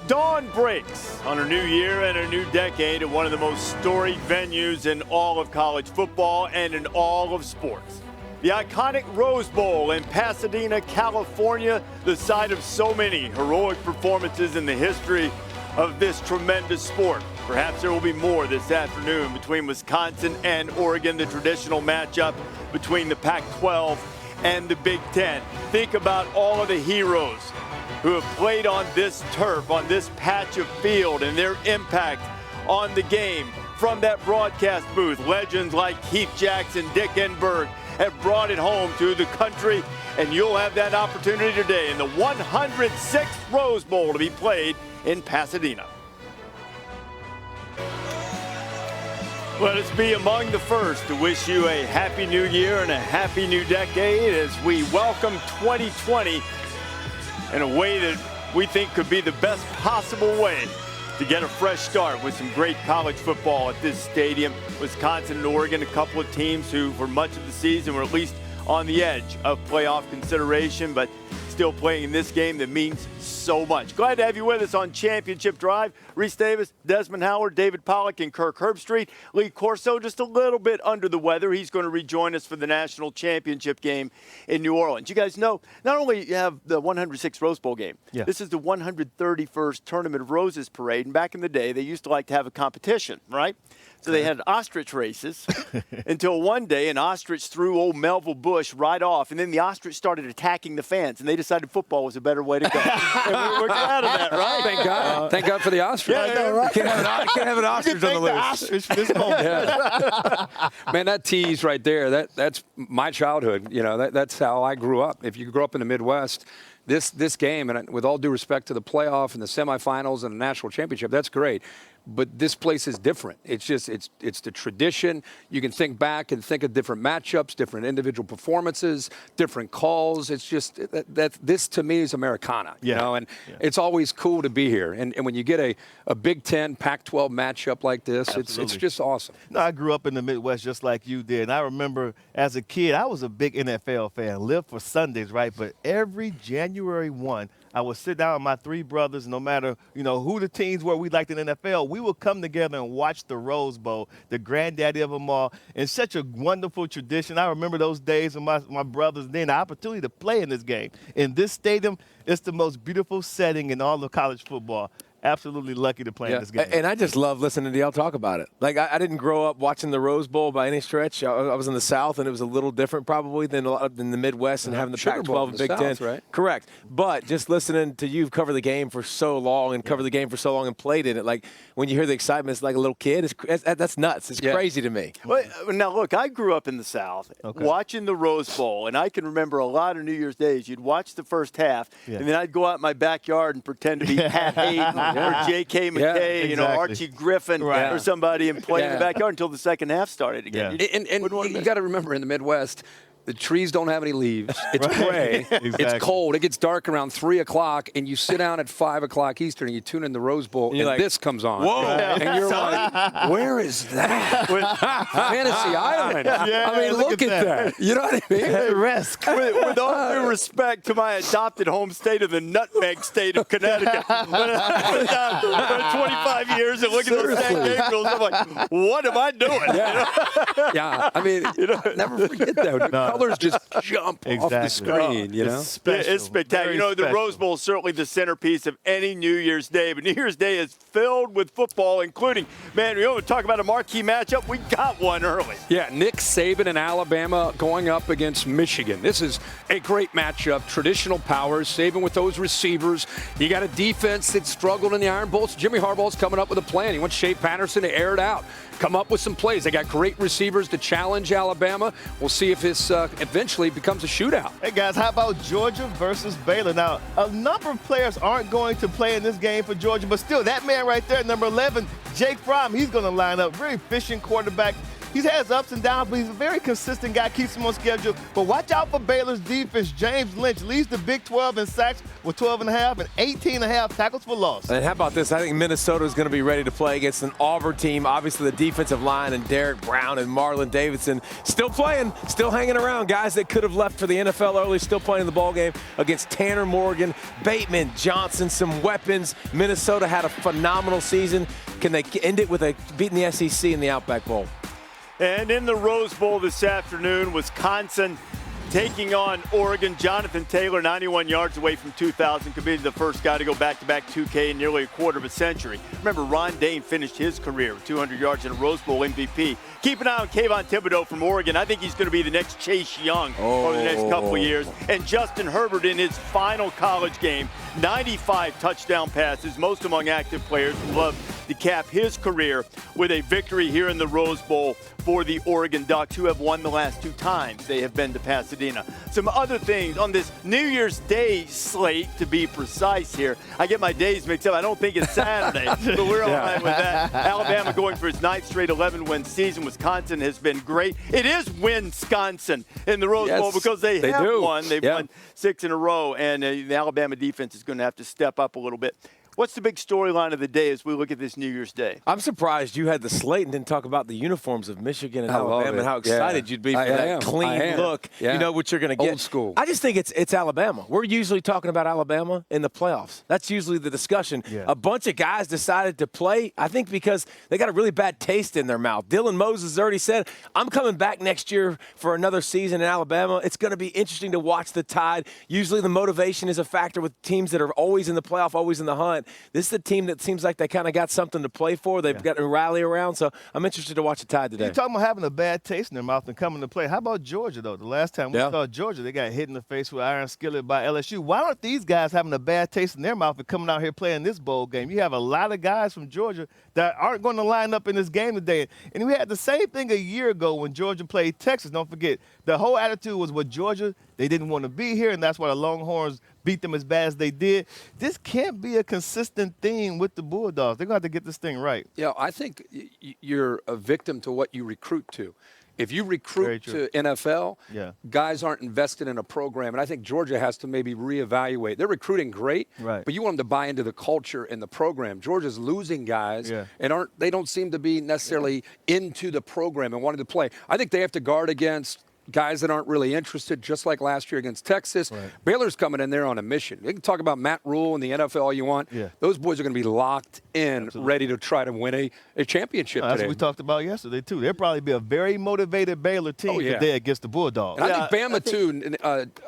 Dawn breaks on a new year and a new decade at one of the most storied venues in all of college football and in all of sports. The iconic Rose Bowl in Pasadena, California, the site of so many heroic performances in the history of this tremendous sport. Perhaps there will be more this afternoon between Wisconsin and Oregon, the traditional matchup between the Pac-12 and the Big Ten. Think about all of the heroes who have played on this turf, on this patch of field, and their impact on the game. From that broadcast booth, legends like Keith Jackson, Dick Enberg have brought it home to the country, and you'll have that opportunity today in the 106th Rose Bowl to be played in Pasadena. Let us be among the first to wish you a happy new year and a happy new decade as we welcome 2020 in a way that we think could be the best possible way to get a fresh start with some great college football at this stadium. Wisconsin and Oregon, a couple of teams who for much of the season were at least on the edge of playoff consideration, but still playing in this game that means so much. Glad to have you with us on Championship Drive. Reese Davis, Desmond Howard, David Pollack, and Kirk Herbstreit. Lee Corso just a little bit under the weather. He's going to rejoin us for the national championship game in New Orleans. You guys know, not only you have the 106th Rose Bowl game, this is the 131st Tournament of Roses parade. And back in the day, they used to like to have a competition, right? So they had ostrich races until one day an ostrich threw old Melville Bush right off, and then the ostrich started attacking the fans, and they decided football was a better way to go. And we're glad of that, right? Thank God. Thank God for the ostrich. Yeah, right. Can't have an ostrich on the list. Ostrich for this moment. Man, that tease right there, that's my childhood. You know, that's how I grew up. If you grew up in the Midwest, this game, and with all due respect to the playoff and the semifinals and the national championship, that's great. But this place is different. It's just, it's the tradition. You can think back and think of different matchups, different individual performances, different calls. It's just, this to me is Americana, you know, and it's always cool to be here. And when you get a Big Ten, Pac-12 matchup like this, it's just awesome. No, I grew up in the Midwest just like you did. And I remember as a kid, I was a big NFL fan, lived for Sundays, right? But every January 1, I would sit down with my three brothers, no matter, you know, who the teams were we liked in the NFL, we would come together and watch the Rose Bowl, the granddaddy of them all. And such a wonderful tradition. I remember those days with my brothers then, the opportunity to play in this game. In this stadium, it's the most beautiful setting in all of college football. Absolutely lucky to play in this game. And I just love listening to y'all talk about it. Like, I didn't grow up watching the Rose Bowl by any stretch. I was in the South, and it was a little different probably than the Midwest and having the Pac-12 and Big Ten. Right? Correct. But just listening to you cover the game for so long and cover the game for so long and played in it, like when you hear the excitement, it's like a little kid. That's nuts. It's crazy to me. Well, now, look, I grew up in the South watching the Rose Bowl, and I can remember a lot of New Year's days. You'd watch the first half, and then I'd go out in my backyard and pretend to be Pat Hayden or J.K. McKay, you know, Archie Griffin or somebody, and play in the backyard until the second half started again. And you got to remember, in the Midwest, the trees don't have any leaves. It's gray. It's cold. It gets dark around 3 o'clock, and you sit down at 5 o'clock Eastern, and you tune in the Rose Bowl, and like, this comes on. Whoa. And you're like, where is that? Fantasy Island. I mean, look at that. You know what I mean? Risk. With all due respect to my adopted home state of the nutmeg state of Connecticut, when I was down for 25 years and looking at the San Diego rules, I'm like, what am I doing? Yeah, I mean, never forget that. Colors just jump off the screen, you know? It's spectacular. You know, the Rose Bowl is certainly the centerpiece of any New Year's Day, but New Year's Day is filled with football, including, man, we want to talk about a marquee matchup. We got one early. Yeah, Nick Saban and Alabama going up against Michigan. This is a great matchup. Traditional powers, Saban with those receivers. You got a defense that struggled in the Iron Bowl. Jimmy Harbaugh's coming up with a plan. He wants Shea Patterson to air it out, come up with some plays. They got great receivers to challenge Alabama. We'll see if this eventually becomes a shootout. Hey, guys, how about Georgia versus Baylor? Now, a number of players aren't going to play in this game for Georgia, but still, that man right there, number 11, Jake Fromm, he's going to line up. Very efficient quarterback. He's had his ups and downs, but he's a very consistent guy, keeps him on schedule. But watch out for Baylor's defense. James Lynch leads the Big 12 in sacks with 12.5 and 18.5 tackles for loss. And how about this? I think Minnesota is going to be ready to play against an Auburn team. Obviously, the defensive line and Derek Brown and Marlon Davidson still playing, still hanging around. Guys that could have left for the NFL early, still playing the ball game against Tanner Morgan, Bateman, Johnson, some weapons. Minnesota had a phenomenal season. Can they end it with beating the SEC in the Outback Bowl? And in the Rose Bowl this afternoon, Wisconsin taking on Oregon. Jonathan Taylor, 91 yards away from 2,000, could be the first guy to go back-to-back 2K in nearly a quarter of a century. Remember, Ron Dane finished his career with 200 yards in a Rose Bowl MVP. Keep an eye on Kayvon Thibodeau from Oregon. I think he's going to be the next Chase Young over the next couple of years. And Justin Herbert in his final college game, 95 touchdown passes, most among active players. Would love to cap his career with a victory here in the Rose Bowl for the Oregon Ducks, who have won the last 2 times they have been to Pasadena. Some other things on this New Year's Day slate, to be precise here. I get my days mixed up. I don't think it's Saturday, but we're all right with that. Alabama going for its 9th straight 11-win season. Wisconsin has been great. It is Wisconsin in the Rose Bowl because they have won. They've won 6 in a row, and the Alabama defense is going to have to step up a little bit. What's the big storyline of the day as we look at this New Year's Day? I'm surprised you had the slate and didn't talk about the uniforms of Michigan and Alabama and how excited you'd be for that clean look. You know what you're going to get. Old school. I just think it's Alabama. We're usually talking about Alabama in the playoffs. That's usually the discussion. A bunch of guys decided to play, I think, because they got a really bad taste in their mouth. Dylan Moses already said, I'm coming back next year for another season in Alabama. It's going to be interesting to watch the Tide. Usually the motivation is a factor with teams that are always in the playoff, always in the hunt. This is a team that seems like they kind of got something to play for. They've got to rally around, so I'm interested to watch the Tide today. You're talking about having a bad taste in their mouth and coming to play. How about Georgia, though? The last time we saw Georgia, they got hit in the face with iron skillet by LSU. Why aren't these guys having a bad taste in their mouth and coming out here playing this bowl game? You have a lot of guys from Georgia that aren't going to line up in this game today. And we had the same thing a year ago when Georgia played Texas. Don't forget, the whole attitude was with Georgia, they didn't want to be here, and that's why the Longhorns beat them as bad as they did. This can't be a consistent theme with the Bulldogs. They're going to have to get this thing right. Yeah, I think you're a victim to what you recruit to. If you recruit to NFL, guys aren't invested in a program. And I think Georgia has to maybe reevaluate. They're recruiting great, but you want them to buy into the culture and the program. Georgia's losing guys and they don't seem to be necessarily into the program and wanting to play. I think they have to guard against guys that aren't really interested, just like last year against Texas. Baylor's coming in there on a mission. You can talk about Matt Rule and the NFL all you want. Those boys are going to be locked in, ready to try to win a championship today. That's what we talked about yesterday, too. They'll probably be a very motivated Baylor team today against the Bulldogs. And I think Bama, too,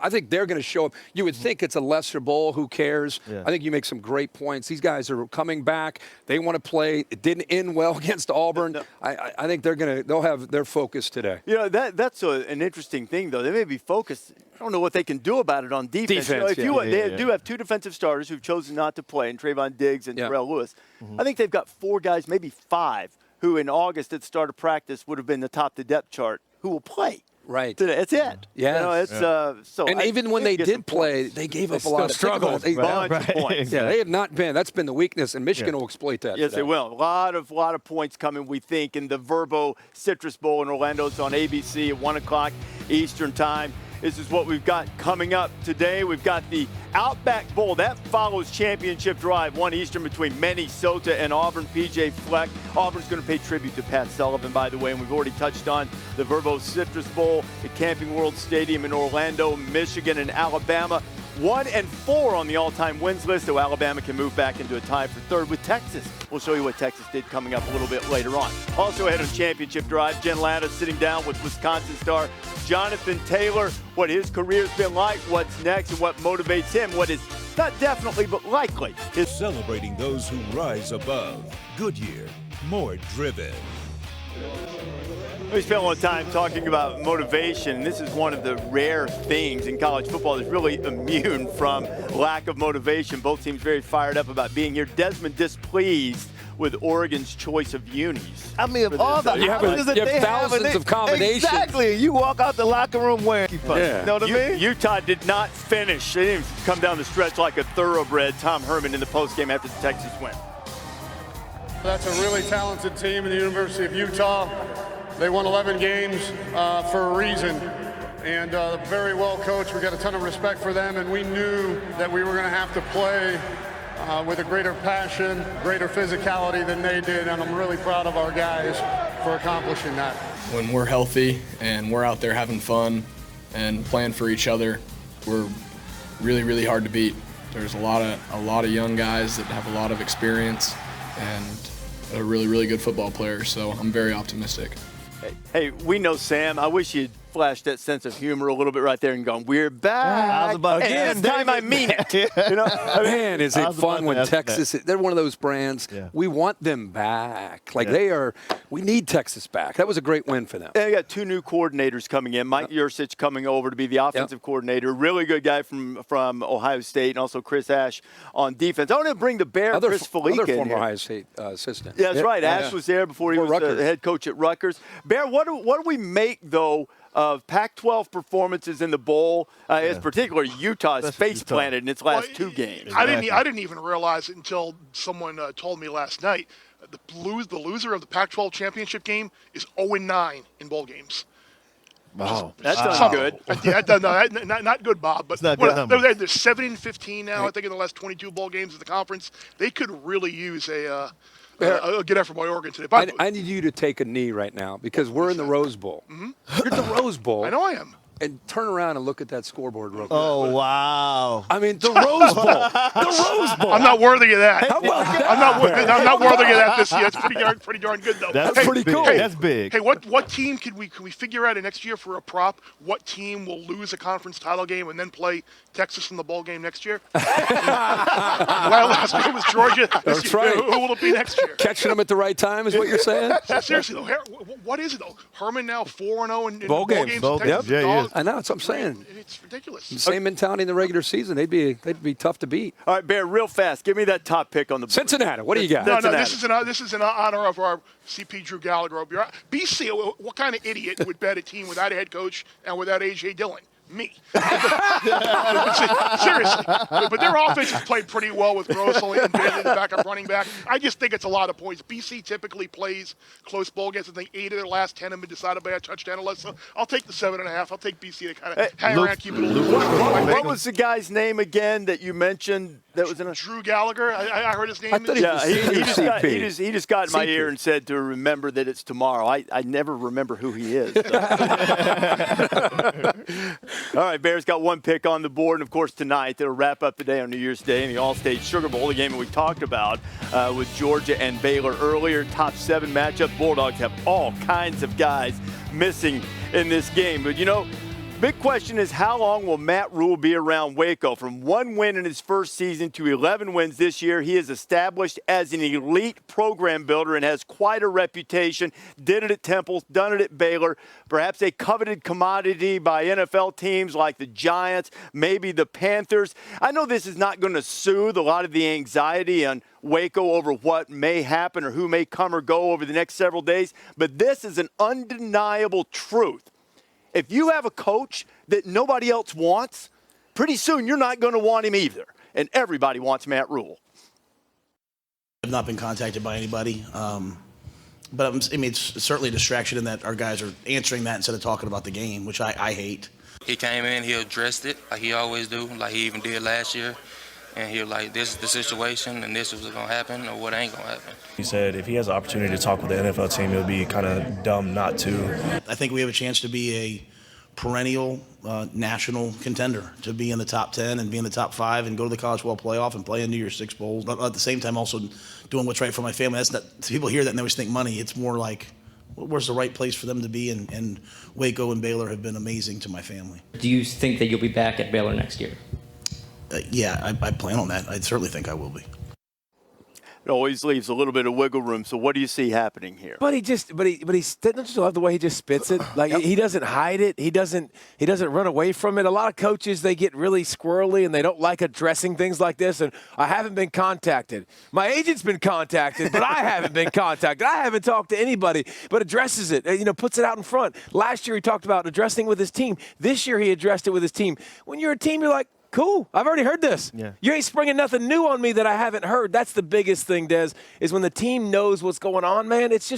I think they're going to show up. You would think it's a lesser bowl. Who cares? I think you make some great points. These guys are coming back. They want to play. It didn't end well against Auburn. I think they'll have their focus today. You know, that's an interesting thing, though. They may be focused. I don't know what they can do about it on defense. You know, they do have 2 defensive starters who've chosen not to play, and Trayvon Diggs and Terrell Lewis. I think they've got 4 guys, maybe 5, who in August at the start of practice would have been the top of the depth chart, who will play. Today. That's it. Yeah. You know, it's, so and even when they did play, they gave up a lot of struggles. Points. Yeah, they have not been. That's been the weakness, and Michigan will exploit that. Yes, today. they will. A lot of points coming, we think, in the VRBO Citrus Bowl in Orlando. It's on ABC at 1 o'clock Eastern Time. This is what we've got coming up today. We've got the Outback Bowl. That follows Championship Drive, 1 Eastern between Minnesota and Auburn. PJ Fleck. Auburn's going to pay tribute to Pat Sullivan, by the way, and we've already touched on the VRBO Citrus Bowl at Camping World Stadium in Orlando, Michigan, and Alabama. 1 and 4 on the all-time wins list, so Alabama can move back into a tie for 3rd with Texas. We'll show you what Texas did coming up a little bit later on. Also ahead on Championship Drive, Jen Latta sitting down with Wisconsin star Jonathan Taylor, what his career's been like, what's next, and what motivates him, what is not definitely but likely. Celebrating those who rise above. Goodyear, more driven. We spent a lot of time talking about motivation. This is one of the rare things in college football that's really immune from lack of motivation. Both teams very fired up about being here. Desmond displeased with Oregon's choice of unis. I mean, of all the options that they have, thousands of combinations. Exactly. You walk out the locker room wearing You know what I mean? Utah did not finish. They didn't come down the stretch like a thoroughbred. Tom Herman in the postgame after the Texas win. That's a really talented team in the University of Utah. They won 11 games for a reason, and very well coached. We got a ton of respect for them, and we knew that we were going to have to play with a greater passion, greater physicality than they did, and I'm really proud of our guys for accomplishing that. When we're healthy and we're out there having fun and playing for each other, we're really, really hard to beat. There's a lot of young guys that have a lot of experience and are really, really good football players, so I'm very optimistic. Hey, we know Sam. I wish you'd flashed that sense of humor a little bit right there and gone, we're back. I was about and this time I mean it. You know? Man, is it fun when Texas, they're one of those brands, we want them back. Like we need Texas back. That was a great win for them. They got 2 new coordinators coming in. Mike Yursich coming over to be the offensive coordinator. Really good guy from Ohio State, and also Chris Ash on defense. I want to bring the Bear, Chris Felique in former here. Ohio State assistant. Yeah, that's right. Ash was there before he was the head coach at Rutgers. Bear, what do we make, though, of Pac-12 performances in the bowl, as particularly Utah's face planted in its last 2 games? I didn't even realize it until someone told me last night. The loser of the Pac-12 championship game is 0-9 in bowl games. Wow, that's good. Not good, Bob. But they're 7-15 now. I think in the last 22 bowl games of the conference, they could really use a good effort by Oregon today. I need you to take a knee right now because we're in the Rose Bowl. Mm-hmm. You're at the Rose Bowl. I know I am. And turn around and look at that scoreboard real quick. Oh, wow. I mean, the Rose Bowl. The Rose Bowl. I'm not worthy of that. How about that? I'm not worthy of that this year. It's pretty darn good, though. That's pretty cool. That's big. Hey, what team can we figure out next year for a prop? What team will lose a conference title game and then play Texas in the bowl game next year? Well, last year it was Georgia. That's right. Who will it be next year? Catching them at the right time is what you're saying? Seriously, though, what is it, though? Herman now 4-0 in bowl games. I know, that's what I'm saying. It's ridiculous. Same mentality in the regular season. They'd be tough to beat. All right, Bear, real fast. Give me that top pick on the board. Cincinnati. What do you got? No, this is in honor of our CP Drew Gallagher. BC, what kind of idiot would bet a team without a head coach and without A.J. Dillon? Me. Seriously. But their offense has played pretty well with Grossel and Bailey, the backup running back. I just think it's a lot of points. BC typically plays close bowl games. I think 8 of their last 10 have been decided by a touchdown or less. So I'll take the 7.5. I'll take BC to kind of hang around, keep it a little What was the guy's name again that you mentioned? That was in Drew Gallagher. I heard his name. He just got in my ear and said to remember that it's tomorrow. I never remember who he is. All right, Bears got 1 pick on the board, and of course tonight they'll wrap up the day on New Year's Day in the All-State Sugar Bowl, the game that we talked about with Georgia and Baylor earlier. Top 7 matchup. Bulldogs have all kinds of guys missing in this game, but you know. Big question is, how long will Matt Rule be around Waco? From 1 win in his first season to 11 wins this year, he is established as an elite program builder and has quite a reputation. Did it at Temple, done it at Baylor. Perhaps a coveted commodity by NFL teams like the Giants, maybe the Panthers. I know this is not going to soothe a lot of the anxiety on Waco over what may happen or who may come or go over the next several days, but this is an undeniable truth. If you have a coach that nobody else wants, pretty soon you're not going to want him either. And everybody wants Matt Rule. I've not been contacted by anybody. But it's certainly a distraction in that our guys are answering that instead of talking about the game, which I hate. He came in, he addressed it like he always do, like he even did last year. And he was like, this is the situation, and this is what's going to happen, or what ain't going to happen. He said if he has the opportunity to talk with the NFL team, it would be kind of dumb not to. I think we have a chance to be a perennial national contender, to be in the top 10 and be in the top 5 and go to the College Football Playoff and play in New Year's 6 bowls. But at the same time, also doing what's right for my family. That's not, people hear that and they always think money. It's more like, where's the right place for them to be? And Waco and Baylor have been amazing to my family. Do you think that you'll be back at Baylor next year? Yeah, I plan on that. I certainly think I will be. It always leaves a little bit of wiggle room. So what do you see happening here? But he don't you love the way he just spits it? Like he doesn't hide it. He doesn't run away from it. A lot of coaches, they get really squirrely and they don't like addressing things like this. And I haven't been contacted. My agent's been contacted, but I haven't been contacted. I haven't talked to anybody, but addresses it. Puts it out in front. Last year he talked about addressing with his team. This year he addressed it with his team. When you're a team, you're like, cool, I've already heard this. Yeah. You ain't springing nothing new on me that I haven't heard. That's the biggest thing, Des, is when the team knows what's going on, man, it's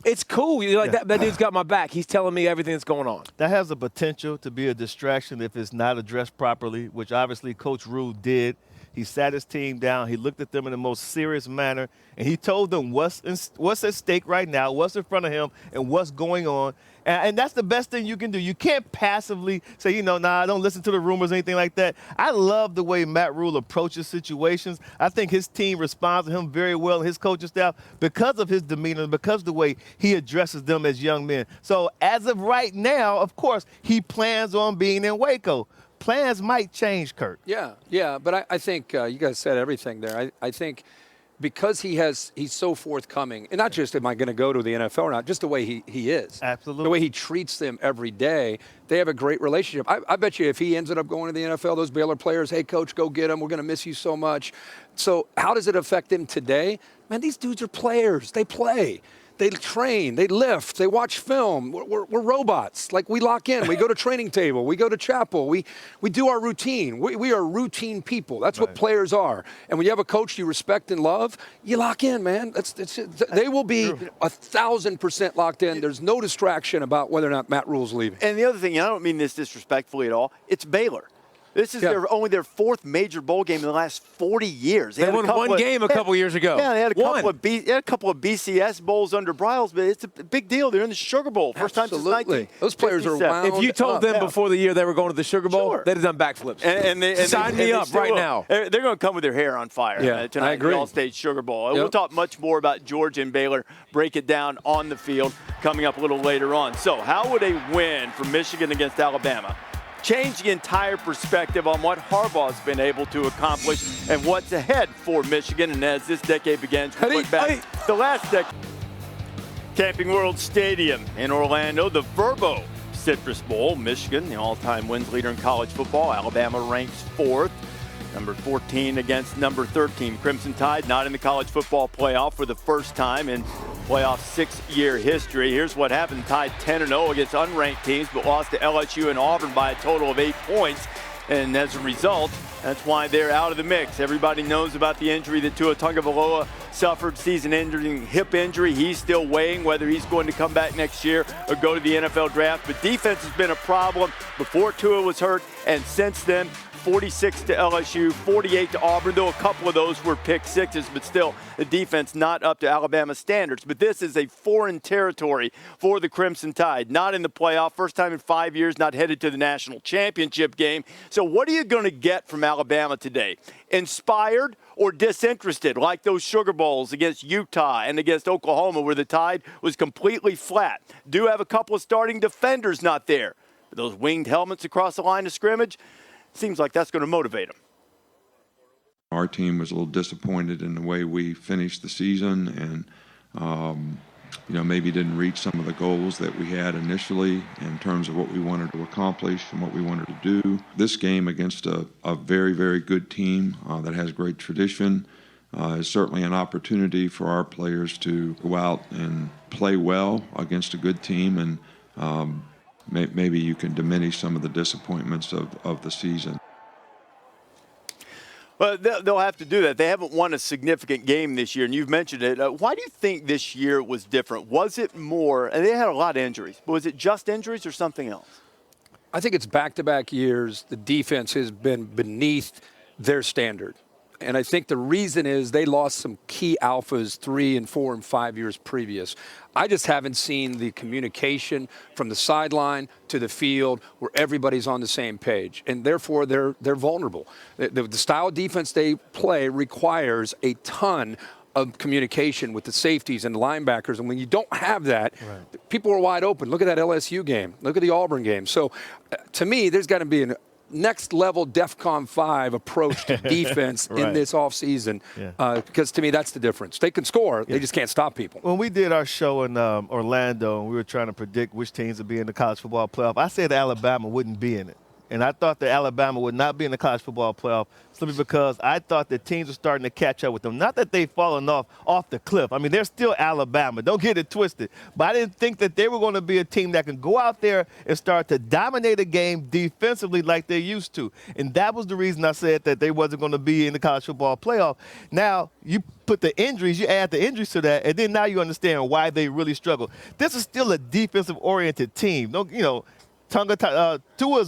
It's cool. You're like, that dude's got my back. He's telling me everything that's going on. That has the potential to be a distraction if it's not addressed properly, which obviously Coach Rule did. He sat his team down. He looked at them in the most serious manner, and he told them what's at stake right now, what's in front of him, and what's going on. And that's the best thing you can do. You can't passively say, I don't listen to the rumors or anything like that. I love the way Matt Rule approaches situations. I think his team responds to him very well, and his coaching staff, because of his demeanor, because of the way he addresses them as young men. So as of right now, of course, he plans on being in Waco. Plans might change, Kurt. Yeah, but I think you guys said everything there. I think because he's so forthcoming, and not just am I going to go to the NFL or not, just the way he is. Absolutely. The way he treats them every day. They have a great relationship. I bet you if he ended up going to the NFL, those Baylor players, hey, coach, go get him. We're going to miss you so much. So how does it affect him today? Man, these dudes are players. They play. They train, they lift, they watch film. We're robots. Like, we lock in, we go to training table, we go to chapel, we do our routine. We are routine people. That's what players are. And when you have a coach you respect and love, you lock in, man. They will be 1,000% locked in. There's no distraction about whether or not Matt Rule's leaving. And the other thing, I don't mean this disrespectfully at all, it's Baylor. This is only their fourth major bowl game in the last 40 years. They won one game a couple years ago. Yeah, they had a couple of BCS bowls under Bryles, but it's a big deal. They're in the Sugar Bowl. First time since 1957. Those players are wound If you told them before the year they were going to the Sugar Bowl, they'd have done backflips. And Sign me up right now. They're going to come with their hair on fire tonight I agree. at the All-State Sugar Bowl. We'll talk much more about Georgia and Baylor, break it down on the field, coming up a little later on. So how would a win for Michigan against Alabama change the entire perspective on what Harbaugh's been able to accomplish and what's ahead for Michigan? And as this decade begins, we look back the last decade. Camping World Stadium in Orlando, the VRBO Citrus Bowl. Michigan, the all-time wins leader in college football. Alabama ranks 4th. Number 14 against number 13. Crimson Tide not in the college football playoff for the first time in playoff 6-year history. Here's what happened. Tide 10-0 against unranked teams, but lost to LSU and Auburn by a total of 8 points. And as a result, that's why they're out of the mix. Everybody knows about the injury that Tua Tagovailoa suffered, season-ending hip injury. He's still weighing whether he's going to come back next year or go to the NFL draft. But defense has been a problem before Tua was hurt, and since then, 46 to LSU, 48 to Auburn, though a couple of those were pick sixes, but still the defense not up to Alabama standards. But this is a foreign territory for the Crimson Tide. Not in the playoff, first time in 5 years, not headed to the national championship game. So what are you going to get from Alabama today? Inspired or disinterested, like those Sugar Bowls against Utah and against Oklahoma, where the Tide was completely flat? Do have a couple of starting defenders not there. Those winged helmets across the line of scrimmage, seems like that's going to motivate them. Our team was a little disappointed in the way we finished the season, and maybe didn't reach some of the goals that we had initially in terms of what we wanted to accomplish and what we wanted to do. This game against a very, very good team that has great tradition is certainly an opportunity for our players to go out and play well against a good team, and maybe you can diminish some of the disappointments of the season. Well, they'll have to do that. They haven't won a significant game this year, and you've mentioned it. Why do you think this year was different? Was it more, and they had a lot of injuries, but was it just injuries or something else? I think it's back-to-back years. The defense has been beneath their standard. And I think the reason is they lost some key alphas 3 and 4 and 5 years previous. I just haven't seen the communication from the sideline to the field where everybody's on the same page. And therefore, they're vulnerable. The style of defense they play requires a ton of communication with the safeties and the linebackers. And when you don't have that, people are wide open. Look at that LSU game. Look at the Auburn game. So to me, there's got to be a next level DEFCON 5 approach to defense in this offseason, because to me that's the difference. They can score, they just can't stop people. When we did our show in Orlando and we were trying to predict which teams would be in the college football playoff, I said Alabama wouldn't be in it. and I thought that Alabama would not be in the college football playoff simply because I thought that teams were starting to catch up with them. Not that they've fallen off the cliff. I mean, they're still Alabama. Don't get it twisted. But I didn't think that they were going to be a team that can go out there and start to dominate a game defensively like they used to. And that was the reason I said that they wasn't going to be in the college football playoff. Now, you put the injuries, you add the injuries to that, and then now you understand why they really struggle. This is still a defensive-oriented team. Tua's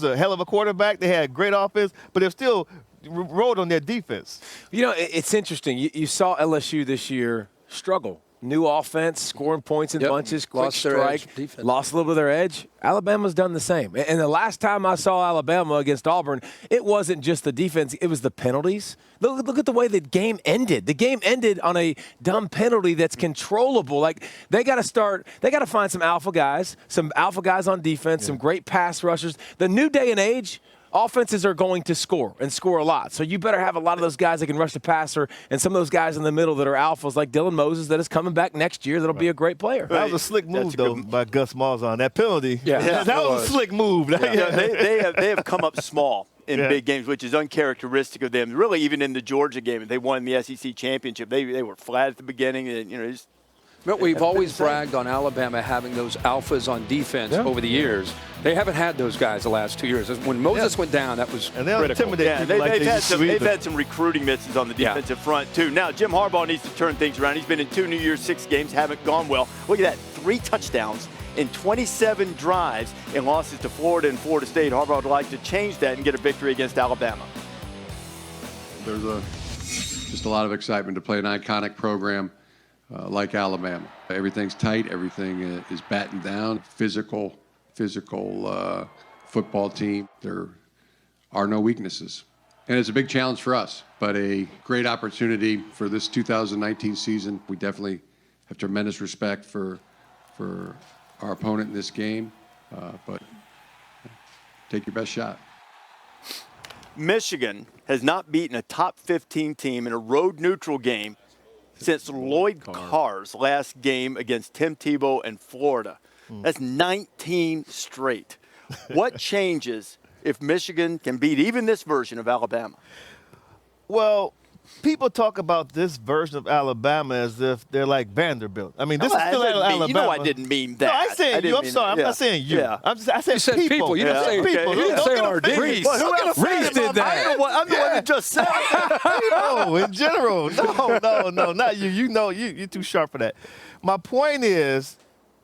a hell of a quarterback. They had great offense, but they're still rode on their defense. You know, it's interesting. You saw LSU this year struggle. New offense, scoring points in bunches, quick strike, lost a little bit of their edge. Alabama's done the same. And the last time I saw Alabama against Auburn, it wasn't just the defense, it was the penalties. Look at the way the game ended. The game ended on a dumb penalty that's controllable. Like, they got to find some alpha guys on defense, some great pass rushers. The new day and age, offenses are going to score and score a lot. So you better have a lot of those guys that can rush the passer and some of those guys in the middle that are alphas like Dylan Moses that is coming back next year that'll be a great player. That was a slick move, though, by Gus Malzahn. That penalty, that was a slick move. They have come up small in big games, which is uncharacteristic of them. Really, even in the Georgia game, they won the SEC championship. They were flat at the beginning. And, But we've always bragged on Alabama having those alphas on defense over the years. They haven't had those guys the last 2 years. When Moses went down, that was critical. They've had some recruiting misses on the defensive front, too. Now, Jim Harbaugh needs to turn things around. He's been in 2 New Year's Six games, haven't gone well. Look at that, 3 touchdowns in 27 drives and losses to Florida and Florida State. Harbaugh would like to change that and get a victory against Alabama. There's just a lot of excitement to play an iconic program like Alabama. Everything's tight. Everything is battened down. Physical football team. There are no weaknesses. And it's a big challenge for us, but a great opportunity for this 2019 season. We definitely have tremendous respect for our opponent in this game, but take your best shot. Michigan has not beaten a top 15 team in a road neutral game since Lloyd Carr's last game against Tim Tebow and Florida. That's 19 straight. What changes if Michigan can beat even this version of Alabama? Well, people talk about this version of Alabama as if they're like Vanderbilt. I mean, this is still Alabama. You know I didn't mean that. No, I'm saying you. I'm sorry. I'm not saying you. Yeah. I said people. You didn't say people. You didn't say RD. Reese did that. I'm the one that just said No, in general. No, not you. You know, you're too sharp for that. My point is,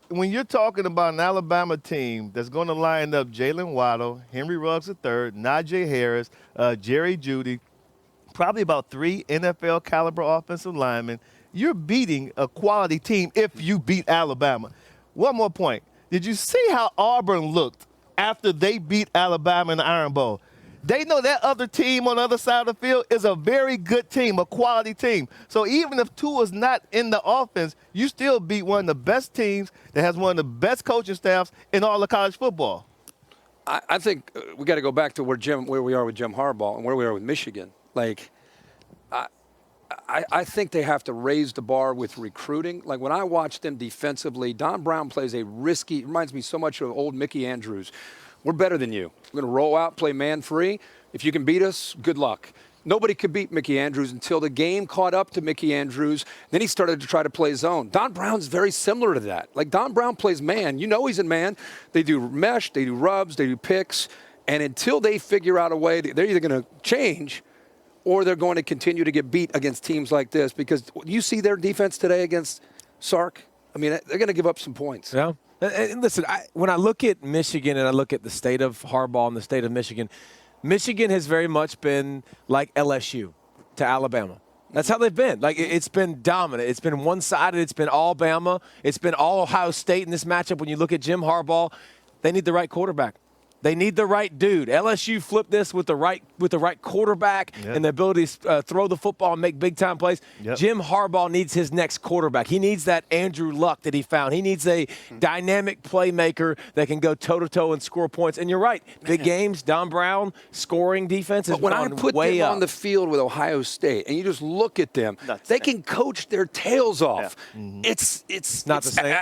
when you're talking about an Alabama team that's going to line up Jalen Waddle, Henry Ruggs III, Najee Harris, Jerry Jeudy, probably about 3 NFL caliber offensive linemen, you're beating a quality team if you beat Alabama. One more point. Did you see how Auburn looked after they beat Alabama in the Iron Bowl? They know that other team on the other side of the field is a very good team, a quality team. So even if Tua's not in the offense, you still beat one of the best teams that has one of the best coaching staffs in all of college football. I think we got to go back to where we are with Jim Harbaugh and where we are with Michigan. Like, I think they have to raise the bar with recruiting. Like, when I watch them defensively, Don Brown plays a risky, reminds me so much of old Mickey Andrews. We're better than you. We're going to roll out, play man-free. If you can beat us, good luck. Nobody could beat Mickey Andrews until the game caught up to Mickey Andrews. Then he started to try to play zone. Don Brown's very similar to that. Like, Don Brown plays man. You know he's in man. They do mesh, they do rubs, they do picks. And until they figure out a way, they're either going to change or they're going to continue to get beat against teams like this. Because you see their defense today against Sark. I mean, they're going to give up some points. Yeah. And listen, when I look at Michigan and I look at the state of Harbaugh and the state of Michigan, Michigan has very much been like LSU to Alabama. That's how they've been. Like, it's been dominant. It's been one-sided. It's been all Bama. It's been all Ohio State in this matchup. When you look at Jim Harbaugh, they need the right quarterback. They need the right dude. LSU flipped this with the right quarterback and the ability to throw the football and make big-time plays. Jim Harbaugh needs his next quarterback. He needs that Andrew Luck that he found. He needs a dynamic playmaker that can go toe-to-toe and score points. And you're right. Big games, Don Brown, scoring defense has when I gone put way them up. on the field with Ohio State, and you just look at them, they can coach their tails off. It's not the same.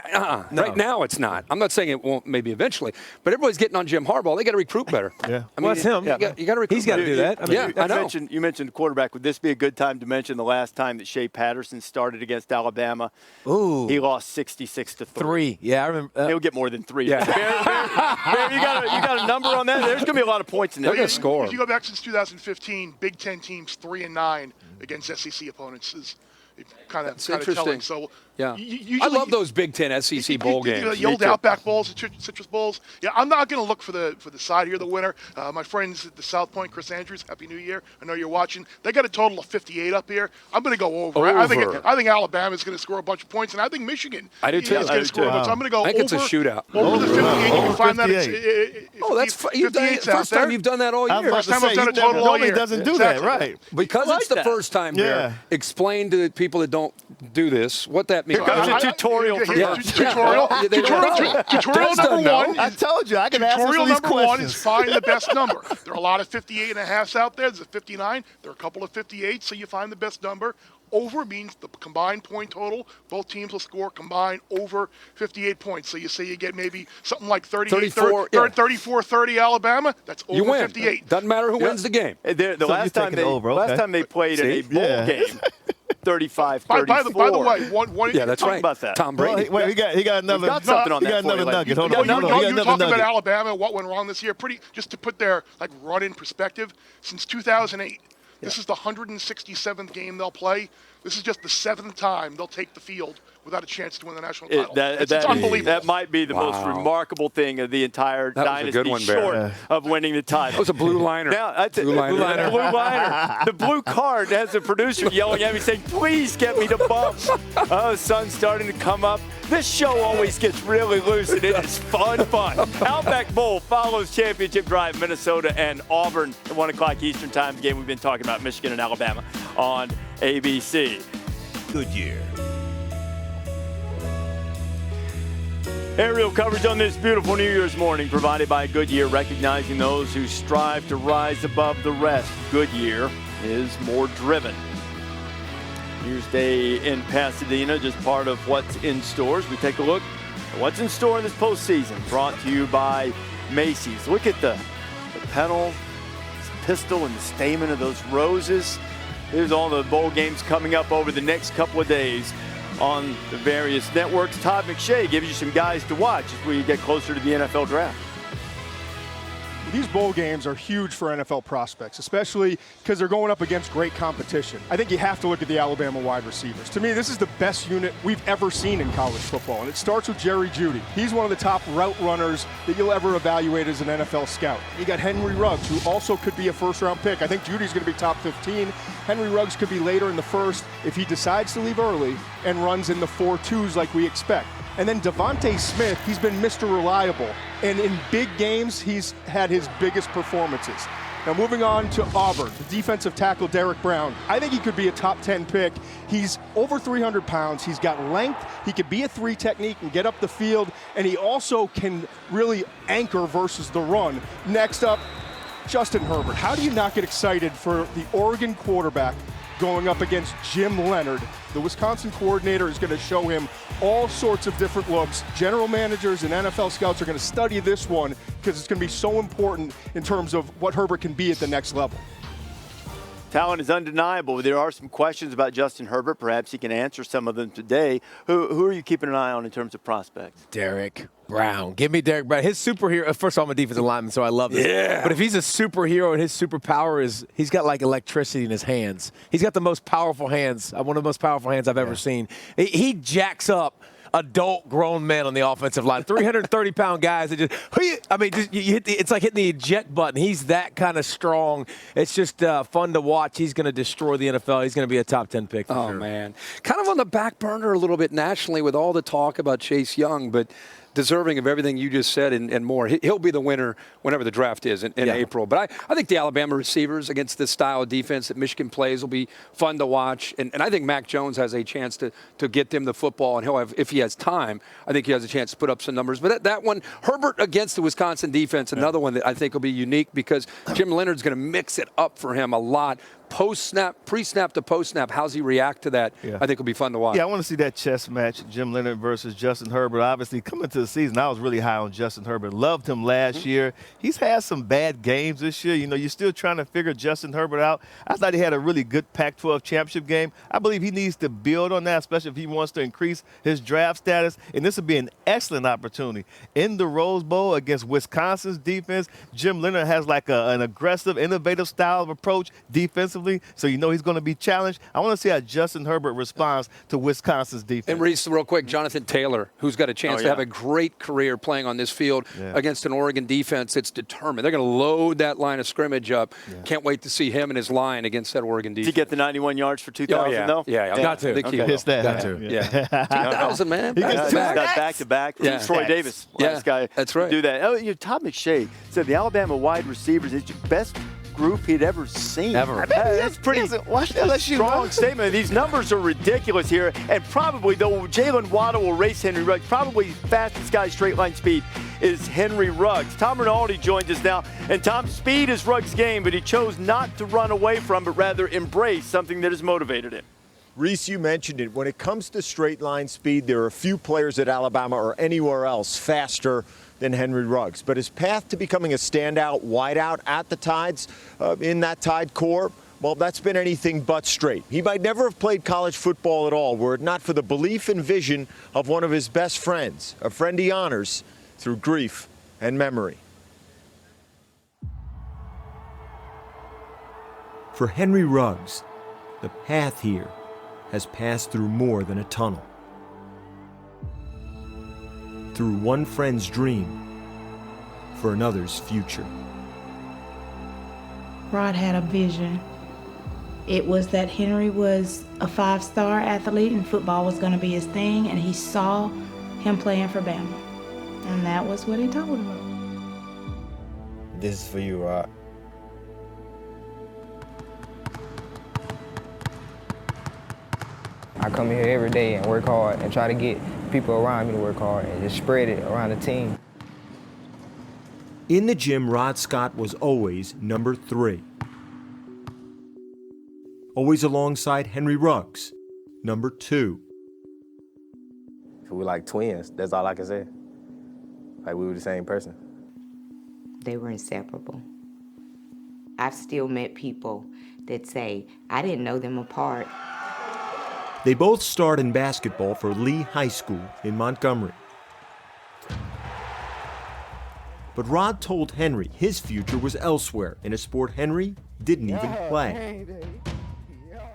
No. Right now, it's not. I'm not saying it won't maybe eventually, but everybody's getting on Jim Harbaugh Harbaugh. They got to recruit better. Yeah. I mean, that's him. You got to recruit. He's got to do that. I mean, I know. You mentioned the quarterback. Would this be a good time to mention the last time that Shea Patterson started against Alabama? Ooh. He lost 66-3. Yeah, I remember. He'll get more than 3. Yeah. Bear, you got a number on that? There's going to be a lot of points in there. They're going to score. If you go back since 2015, Big Ten teams 3-9 against SEC opponents is kind of telling. So yeah, usually, I love those Big Ten SEC bowl games. The old Outback Bowls, the Citrus Bowls. Yeah, I'm not going to look for the side here, the winner. My friends at the South Point, Chris Andrews, Happy New Year. I know you're watching. They got a total of 58 up here. I'm going to go over. I think Alabama's going to score a bunch of points, and I think Michigan I do too. is going to score a bunch. So I'm going to go I think it's a shootout. Over the 58. You can find that. That's first time you've done that all year. First time I've done a total all year. Doesn't do that, right? Because it's the first time here. Explain to people that don't do this what that means. Here comes a tutorial. Tutorial number one. I told you I can ask Tutorial these number questions. one is find the best number. There are a lot of 58.5s out there. There's a 59. There are a couple of 58s, so you find the best number. Over means the combined point total. Both teams will score combined over 58 points. So you say you get maybe something like 34-30 Alabama. That's over you win. 58. Doesn't matter who wins the game. The last time they played in a bowl game, 35-34. By the way, one yeah, that's right. About that. Tom Brady. Wait, he got another. We've got something on that. He got another nugget. Hold on. You're talking about Alabama. What went wrong this year? Just to put their run in perspective. Since 2008, this is the 167th game they'll play. This is just the 7th time they'll take the field without a chance to win the national title. It's unbelievable. That might be the most remarkable thing of the entire dynasty, short of winning the title. That was a blue liner. Blue liner. The blue card has the producer yelling at me saying, please get me the bump. Oh, the sun's starting to come up. This show always gets really loose, and it is fun. Outback Bowl follows championship drive, Minnesota and Auburn at 1 o'clock Eastern time. The game we've been talking about, Michigan and Alabama on ABC. Goodyear. Aerial coverage on this beautiful New Year's morning provided by Goodyear, recognizing those who strive to rise above the rest. Goodyear is more driven. New Year's Day in Pasadena, just part of what's in stores. We take a look at what's in store in this postseason, brought to you by Macy's. Look at the petal, pistil, and the stamen of those roses. Here's all the bowl games coming up over the next couple of days on the various networks. Todd McShay gives you some guys to watch as we get closer to the NFL draft. These bowl games are huge for NFL prospects, especially because they're going up against great competition. I think you have to look at the Alabama wide receivers. To me, this is the best unit we've ever seen in college football, and it starts with Jerry Jeudy. He's one of the top route runners that you'll ever evaluate as an NFL scout. You got Henry Ruggs, who also could be a first-round pick. I think Judy's going to be top 15. Henry Ruggs could be later in the first if he decides to leave early and runs in the 4.2s like we expect. And then Devontae Smith, he's been Mr. Reliable. And in big games, he's had his biggest performances. Now moving on to Auburn, the defensive tackle Derek Brown. I think he could be a top 10 pick. He's over 300 pounds. He's got length. He could be a 3 technique and get up the field. And he also can really anchor versus the run. Next up, Justin Herbert. How do you not get excited for the Oregon quarterback going up against Jim Leonard? The Wisconsin coordinator is going to show him all sorts of different looks. General managers and NFL scouts are going to study this one because it's going to be so important in terms of what Herbert can be at the next level. Talent is undeniable. There are some questions about Justin Herbert. Perhaps he can answer some of them today. Who are you keeping an eye on in terms of prospects? Derek Brown. Give me Derek Brown. His superhero, first of all, I'm a defensive lineman, so I love this. Yeah. But if he's a superhero and his superpower is he's got like electricity in his hands. He's got the most powerful hands, one of the most powerful hands I've ever seen. He jacks up adult grown men on the offensive line, 330-pound guys that just it's like hitting the eject button. He's that kind of strong. It's just fun to watch. He's going to destroy the NFL. He's going to be a top 10 pick for sure. Oh, man. Kind of on the back burner a little bit nationally with all the talk about Chase Young, but deserving of everything you just said and more. He'll be the winner whenever the draft is in April. But I think the Alabama receivers against this style of defense that Michigan plays will be fun to watch. And I think Mac Jones has a chance to get them the football, and he'll have, if he has time, I think he has a chance to put up some numbers. But that one, Herbert against the Wisconsin defense, another one that I think will be unique because Jim Leonard's going to mix it up for him a lot. post-snap, pre-snap to post-snap, how's he react to that, I think will be fun to watch. Yeah, I want to see that chess match, Jim Leonard versus Justin Herbert. Obviously, coming to the season, I was really high on Justin Herbert. Loved him last year. He's had some bad games this year. You know, you're still trying to figure Justin Herbert out. I thought he had a really good Pac-12 championship game. I believe he needs to build on that, especially if he wants to increase his draft status. And this would be an excellent opportunity. In the Rose Bowl against Wisconsin's defense, Jim Leonard has like an aggressive, innovative style of approach defensively, so you know he's going to be challenged. I want to see how Justin Herbert responds to Wisconsin's defense. And Reese, real quick, Jonathan Taylor, who's got a chance to have a great career playing on this field against an Oregon defense that's determined. They're going to load that line of scrimmage up. Can't wait to see him and his line against that Oregon defense. Did he get the 91 yards for 2,000, though? Yeah, got to. He hits that. Got to. Yeah. 2,000, man. He got back-to-back. Troy Davis, last guy that's right. to do that. Oh, Todd McShay said the Alabama wide receivers is the best group he'd ever seen. That's pretty strong statement. These numbers are ridiculous here, and probably, though, Jalen Waddle will race Henry Ruggs. Probably fastest guy straight line speed is Henry Ruggs. Tom Rinaldi joins us now, and Tom's speed is Ruggs' game, but he chose not to run away from, but rather embrace something that has motivated him. Reese, you mentioned it. When it comes to straight line speed, there are a few players at Alabama or anywhere else faster than Henry Ruggs. But his path to becoming a standout wideout at the Tides, in that Tide core, well, that's been anything but straight. He might never have played college football at all were it not for the belief and vision of one of his best friends, a friend he honors through grief and memory. For Henry Ruggs, the path here has passed through more than a tunnel. Through one friend's dream for another's future. Rod had a vision. It was that Henry was a 5-star athlete and football was going to be his thing, and he saw him playing for Bama. And that was what he told him. This is for you, Rod. I come here every day and work hard and try to get people around me to work hard and just spread it around the team. In the gym, Rod Scott was always number 3. Always alongside Henry Ruggs, number 2. We were like twins, that's all I can say. Like we were the same person. They were inseparable. I've still met people that say, I didn't know them apart. They both starred in basketball for Lee High School in Montgomery. But Rod told Henry his future was elsewhere in a sport Henry didn't even play.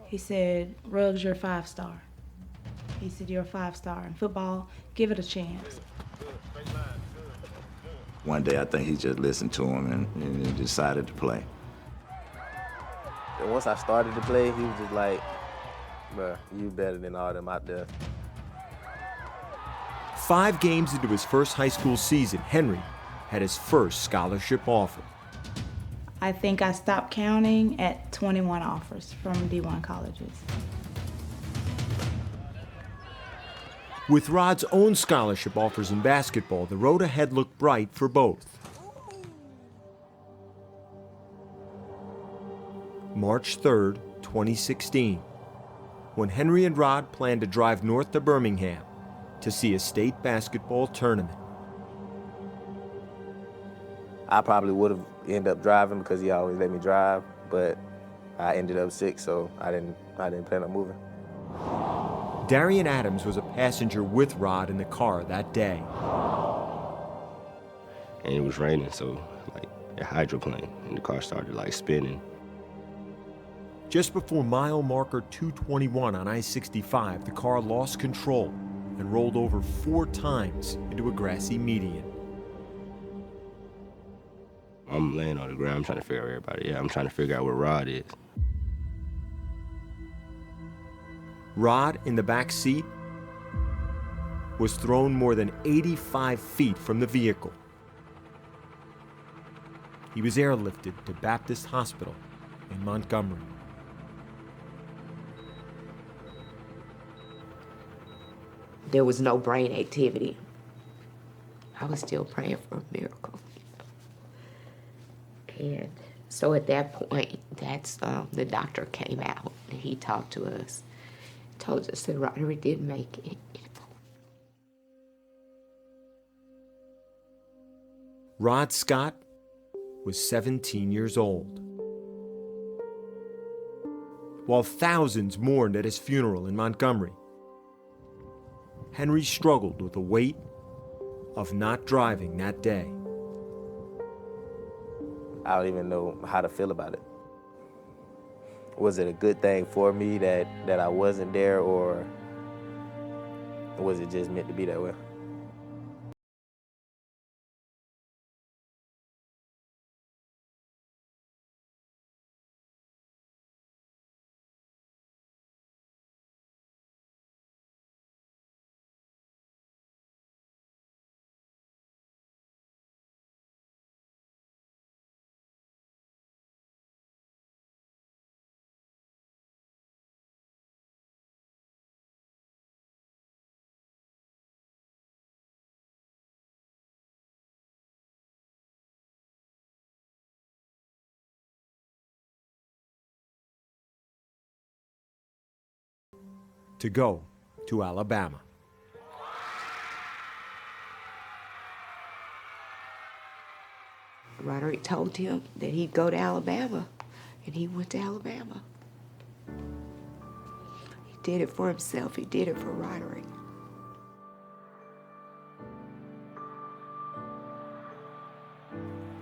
He said, Ruggs, you're a 5-star. He said, you're a 5-star. In football, give it a chance. One day I think he just listened to him and decided to play. And once I started to play, he was just like, bruh, you better than all them out there. 5 games into his first high school season, Henry had his first scholarship offer. I think I stopped counting at 21 offers from D1 colleges. With Rod's own scholarship offers in basketball, the road ahead looked bright for both. March 3rd, 2016, when Henry and Rod planned to drive north to Birmingham to see a state basketball tournament. I probably would have ended up driving because he always let me drive, but I ended up sick, so I didn't plan on moving. Darian Adams was a passenger with Rod in the car that day. And it was raining, so like a hydroplane, and the car started like spinning. Just before mile marker 221 on I-65, the car lost control and rolled over 4 times into a grassy median. I'm laying on the ground, I'm trying to figure out everybody. I'm trying to figure out where Rod is. Rod, in the back seat, was thrown more than 85 feet from the vehicle. He was airlifted to Baptist Hospital in Montgomery. There was no brain activity. I was still praying for a miracle. And so at that point, that's the doctor came out and he talked to us, told us that Roderick didn't make it. Rod Scott was 17 years old. While thousands mourned at his funeral in Montgomery, Henry struggled with the weight of not driving that day. I don't even know how to feel about it. Was it a good thing for me that I wasn't there, or was it just meant to be that way? To go to Alabama. Roderick told him that he'd go to Alabama, and he went to Alabama. He did it for himself. He did it for Roderick.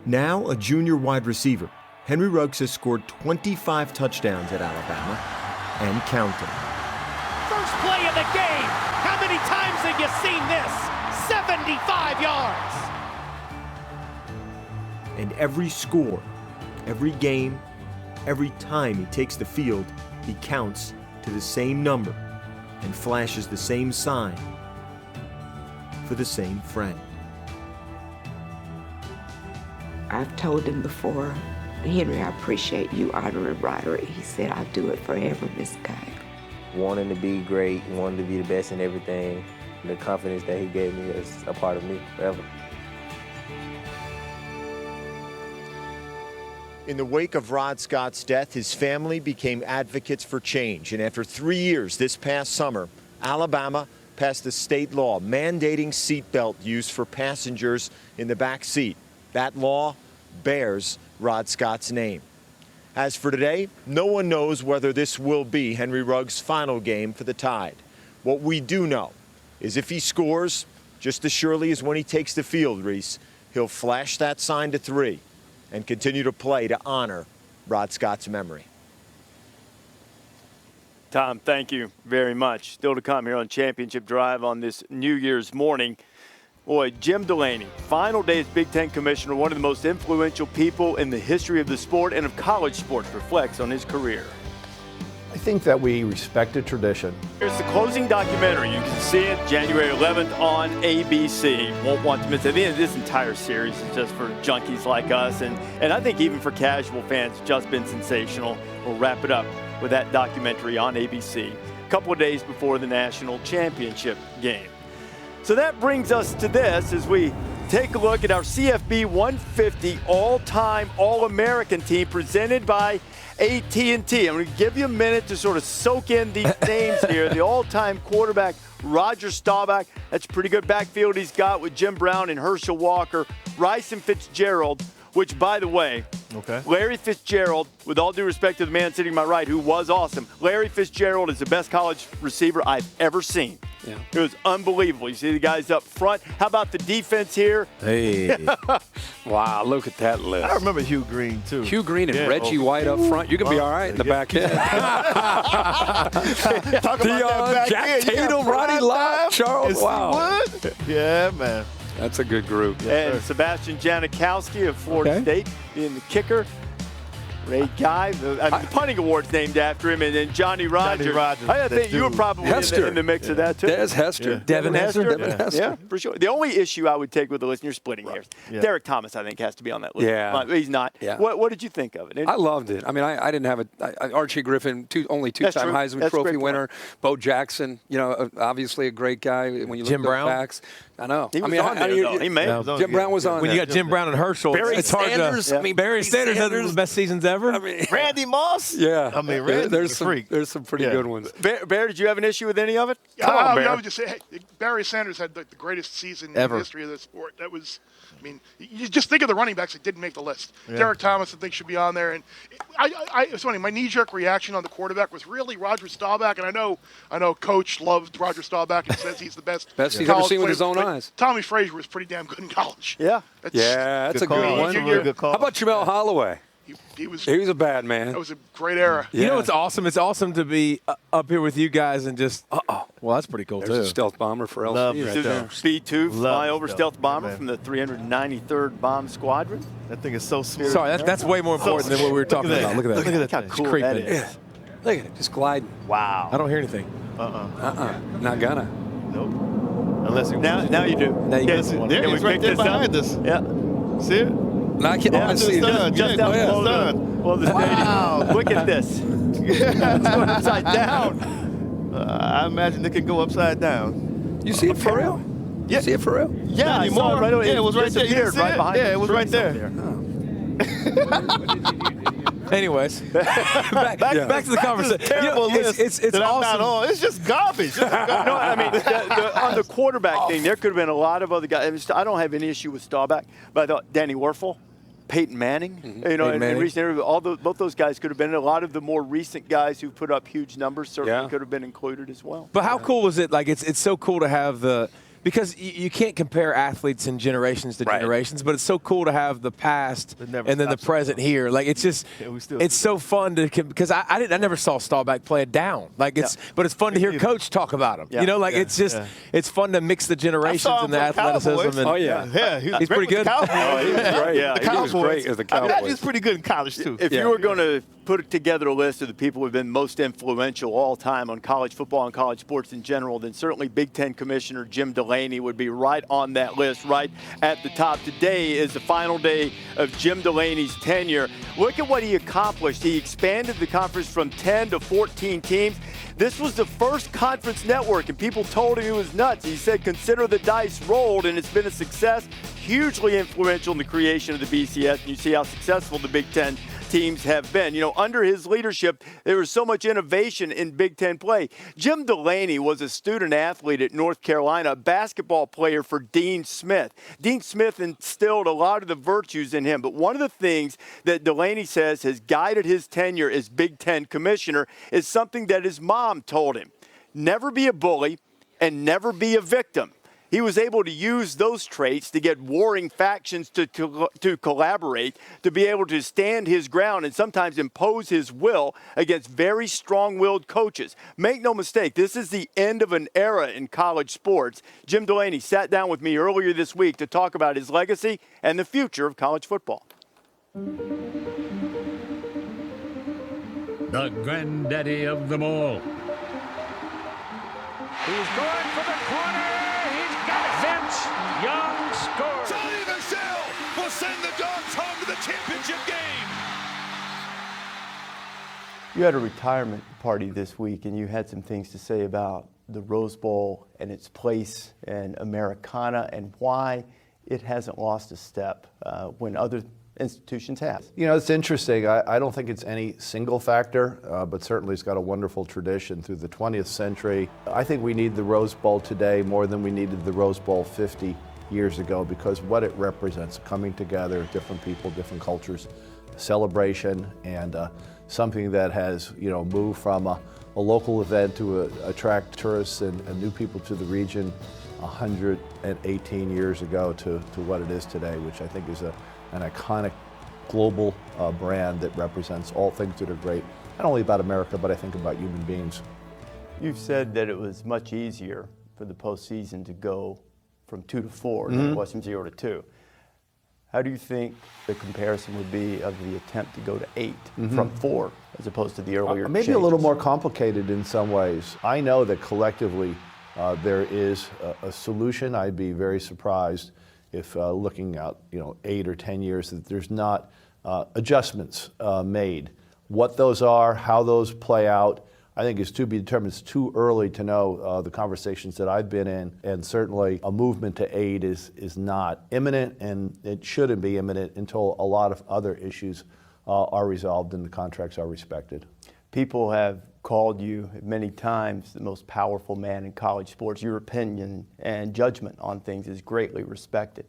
Now a junior wide receiver, Henry Ruggs has scored 25 touchdowns at Alabama and counting. First play of the game. How many times have you seen this? 75 yards. And every score, every game, every time he takes the field, he counts to the same number and flashes the same sign for the same friend. I've told him before, Henry, I appreciate you honoring Roderick. He said, I'll do it forever, Miss Kyle. Wanting to be great, wanting to be the best in everything, the confidence that he gave me is a part of me forever. In the wake of Rod Scott's death, his family became advocates for change. And after 3 years this past summer, Alabama passed a state law mandating seatbelt use for passengers in the back seat. That law bears Rod Scott's name. As for today, no one knows whether this will be Henry Ruggs' final game for the Tide. What we do know is if he scores, just as surely as when he takes the field, Reese, he'll flash that sign to 3 and continue to play to honor Rod Scott's memory. Tom, thank you very much. Still to come here on Championship Drive on this New Year's morning. Boy, Jim Delaney, final day as Big Ten commissioner, one of the most influential people in the history of the sport and of college sports, reflects on his career. I think that we respected tradition. Here's the closing documentary. You can see it January 11th on ABC. Won't want to miss it. At the end of this entire series is just for junkies like us, and I think even for casual fans, it's just been sensational. We'll wrap it up with that documentary on ABC a couple of days before the national championship game. So that brings us to this as we take a look at our CFB 150 all-time All-American team presented by AT&T. I'm going to give you a minute to sort of soak in these names here. The all-time quarterback, Roger Staubach. That's a pretty good backfield he's got with Jim Brown and Herschel Walker. Rice and Fitzgerald, which, by the way, Larry Fitzgerald, with all due respect to the man sitting to my right, who was awesome, Larry Fitzgerald is the best college receiver I've ever seen. Yeah. It was unbelievable. You see the guys up front. How about the defense here? Hey. Wow, look at that list. I remember Hugh Green, too. Hugh Green and Reggie White up front. You can be all right in the back end. Dion, Jack Tatum, Ronnie Lott, Charles. Wow. Yeah, man. That's a good group. And Sebastian Janikowski of Florida State being the kicker. Ray Guy, the punting award's named after him, and then Johnny Rogers. I think you were probably in the mix of that, too. Des Hester. Yeah. Devin Hester. Yeah, for sure. The only issue I would take with the list, and you're splitting hairs, Derek Thomas, I think, has to be on that list. Yeah. He's not. Yeah. What did you think of it? I loved it. I mean, I didn't have Archie Griffin, only two-time Heisman Trophy winner. Bo Jackson, obviously a great guy. When you look at the backs. I know. He was on there, though. He made it. Jim Brown was on there. When you got Jim Brown and Herschel, Barry it's hard Sanders. to. Barry Sanders had one of the best seasons ever. ever. I mean, Randy Moss? Yeah. I mean, Randy's there's a some, freak. There's some pretty good ones. Bear, did you have an issue with any of it? Come on, Bear. I would just say, hey, Barry Sanders had the greatest season Ever. in the history of the sport. That was, I mean, you just think of the running backs that didn't make the list. Yeah. Derek Thomas, I think, should be on there. And it's funny, my knee-jerk reaction on the quarterback was really Roger Staubach. And I know Coach loved Roger Staubach and says he's the best. Best he's ever seen with his own but eyes. Tommy Frazier was pretty damn good in college. Yeah. That's a call. good one. That's a really good call. How about Jamel Holloway? He was a bad man. That was a great era. Yeah. You know what's awesome? It's awesome to be up here with you guys and just. Well, that's pretty cool There's too. a stealth bomber for Love LSU it. right there. B-2 fly over stealth bomber man. from the 393rd Bomb Squadron. That thing is so smooth. Sorry, that's way more important than what we were talking about. Look at that. Look at that. How cool creeping. that is. Yeah. Look at it, just gliding. Wow. I don't hear anything. Not gonna. Nope. Unless you Now you do. Now you Can- got one. There can he is we right pick there this up? behind us. Yeah. See it? No, I can't. I see it. Just Yeah, down yeah, below yeah. the, well, the stadium. Look at this. It's going upside down. I imagine it can go upside down. You see it for real? Yeah. You see it for real? Yeah, Not I saw anymore. it right away. Yeah, it was right there. You disappeared didn't see right it? behind Yeah, the it was right trees up there. Anyways, back to the conversation. Terrible list it's that I'm awesome. not on. It's just garbage. No, I mean, on the quarterback thing, there could have been a lot of other guys. I don't have any issue with Staubach, but I thought Danny Werfel, Peyton Manning, in recent years, both those guys could have been. A lot of the more recent guys who put up huge numbers certainly could have been included as well. But how cool is it? Like, it's so cool to have because you can't compare athletes in generations to generations, but it's so cool to have the past and then the present here. Like, it's just, it's so fun because I never saw Staubach play it down. Like, but it's fun to hear Coach talk about him. You know, like it's just, it's fun to mix the generations and the athleticism. And he's pretty good. He was great. Yeah, he was great as the I Cowboys. bet he's pretty good in college too. If you were going to put together a list of the people who have been most influential all time on college football and college sports in general, then certainly Big Ten Commissioner Jim Delaney would be right on that list, right at the top. Today is the final day of Jim Delaney's tenure. Look at what he accomplished. He expanded the conference from 10 to 14 teams. This was the first conference network, and people told him he was nuts. He said, consider the dice rolled, and it's been a success, hugely influential in the creation of the BCS, and you see how successful the Big Ten teams have been. You know, under his leadership, there was so much innovation in Big Ten play. Jim Delaney was a student athlete at North Carolina, a basketball player for Dean Smith. Dean Smith instilled a lot of the virtues in him, but one of the things that Delaney says has guided his tenure as Big Ten commissioner is something that his mom told him. Never be a bully and never be a victim. He was able to use those traits to get warring factions to collaborate, to be able to stand his ground and sometimes impose his will against very strong-willed coaches. Make no mistake, this is the end of an era in college sports. Jim Delaney sat down with me earlier this week to talk about his legacy and the future of college football. The granddaddy of them all. He's going for the corner. He's got it. Vince Young scores. Sonny Michel will send the Dogs home to the championship game. You had a retirement party this week, and you had some things to say about the Rose Bowl and its place in Americana and why it hasn't lost a step when other institutions have. You know, it's interesting. I don't think it's any single factor, but certainly it's got a wonderful tradition through the 20th century. I think we need the Rose Bowl today more than we needed the Rose Bowl 50 years ago because what it represents, coming together, different people, different cultures, celebration, and something that has, you know, moved from a local event to attract tourists and new people to the region 118 years ago to what it is today, which I think is an iconic global brand that represents all things that are great, not only about America, but I think about human beings. You've said that it was much easier for the postseason to go from 2 to 4 than it was from 0 to 2. How do you think the comparison would be of the attempt to go to 8 from 4 as opposed to the earlier Maybe changes? a little more complicated in some ways. I know that collectively there is a solution. I'd be very surprised if looking out, 8 or 10 years, that there's not adjustments made. What those are, how those play out, I think is to be determined. It's too early to know the conversations that I've been in, and certainly a movement to 8 is not imminent, and it shouldn't be imminent until a lot of other issues are resolved and the contracts are respected. People have called you many times the most powerful man in college sports. Your opinion and judgment on things is greatly respected.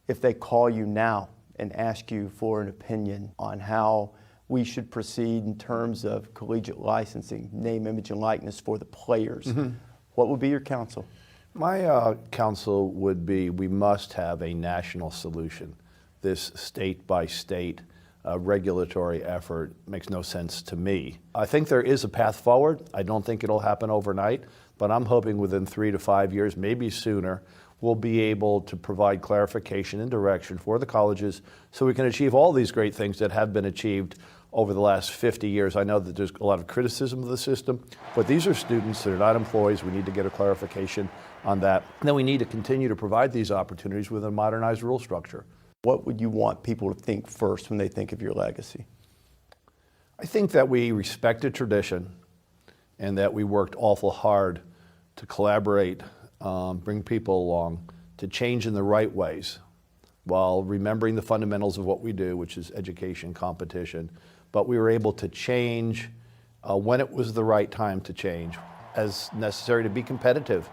If they call you now and ask you for an opinion on how we should proceed in terms of collegiate licensing, name, image, and likeness for the players, what would be your counsel? My counsel would be we must have a national solution. This state-by-state regulatory effort makes no sense to me. I think there is a path forward. I don't think it'll happen overnight, but I'm hoping within 3 to 5 years, maybe sooner, we'll be able to provide clarification and direction for the colleges so we can achieve all these great things that have been achieved over the last 50 years. I know that there's a lot of criticism of the system, but these are students that are not employees. We need to get a clarification on that. And then we need to continue to provide these opportunities with a modernized rule structure. What would you want people to think first when they think of your legacy? I think that we respected tradition and that we worked awful hard to collaborate, bring people along, to change in the right ways while remembering the fundamentals of what we do, which is education, competition. But we were able to change when it was the right time to change, as necessary to be competitive.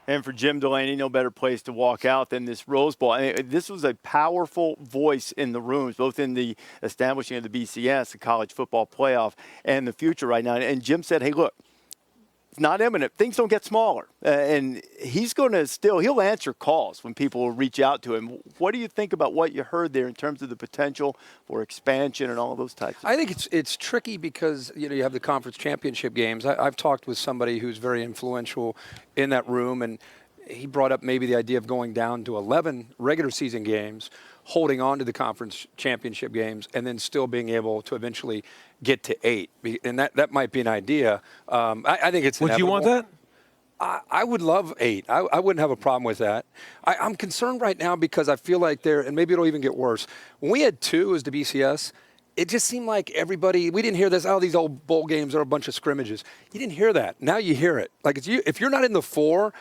And for Jim Delaney, no better place to walk out than this Rose Bowl. I mean, this was a powerful voice in the rooms, both in the establishing of the BCS, the college football playoff, and the future right now. And Jim said, hey, look, it's not imminent. Things don't get smaller. And he's going to he'll answer calls when people reach out to him. What do you think about what you heard there in terms of the potential for expansion and all of those types of I think it's tricky because, you have the conference championship games. I've talked with somebody who's very influential in that room, and he brought up maybe the idea of going down to 11 regular season games, holding on to the conference championship games, and then still being able to eventually get to 8. And that might be an idea. I think it's Would you want that? I would love 8. I wouldn't have a problem with that. I'm concerned right now because I feel like and maybe it'll even get worse. When we had 2 as the BCS, it just seemed like everybody, we didn't hear this, these old bowl games are a bunch of scrimmages. You didn't hear that. Now you hear it. Like if you're not in the 4,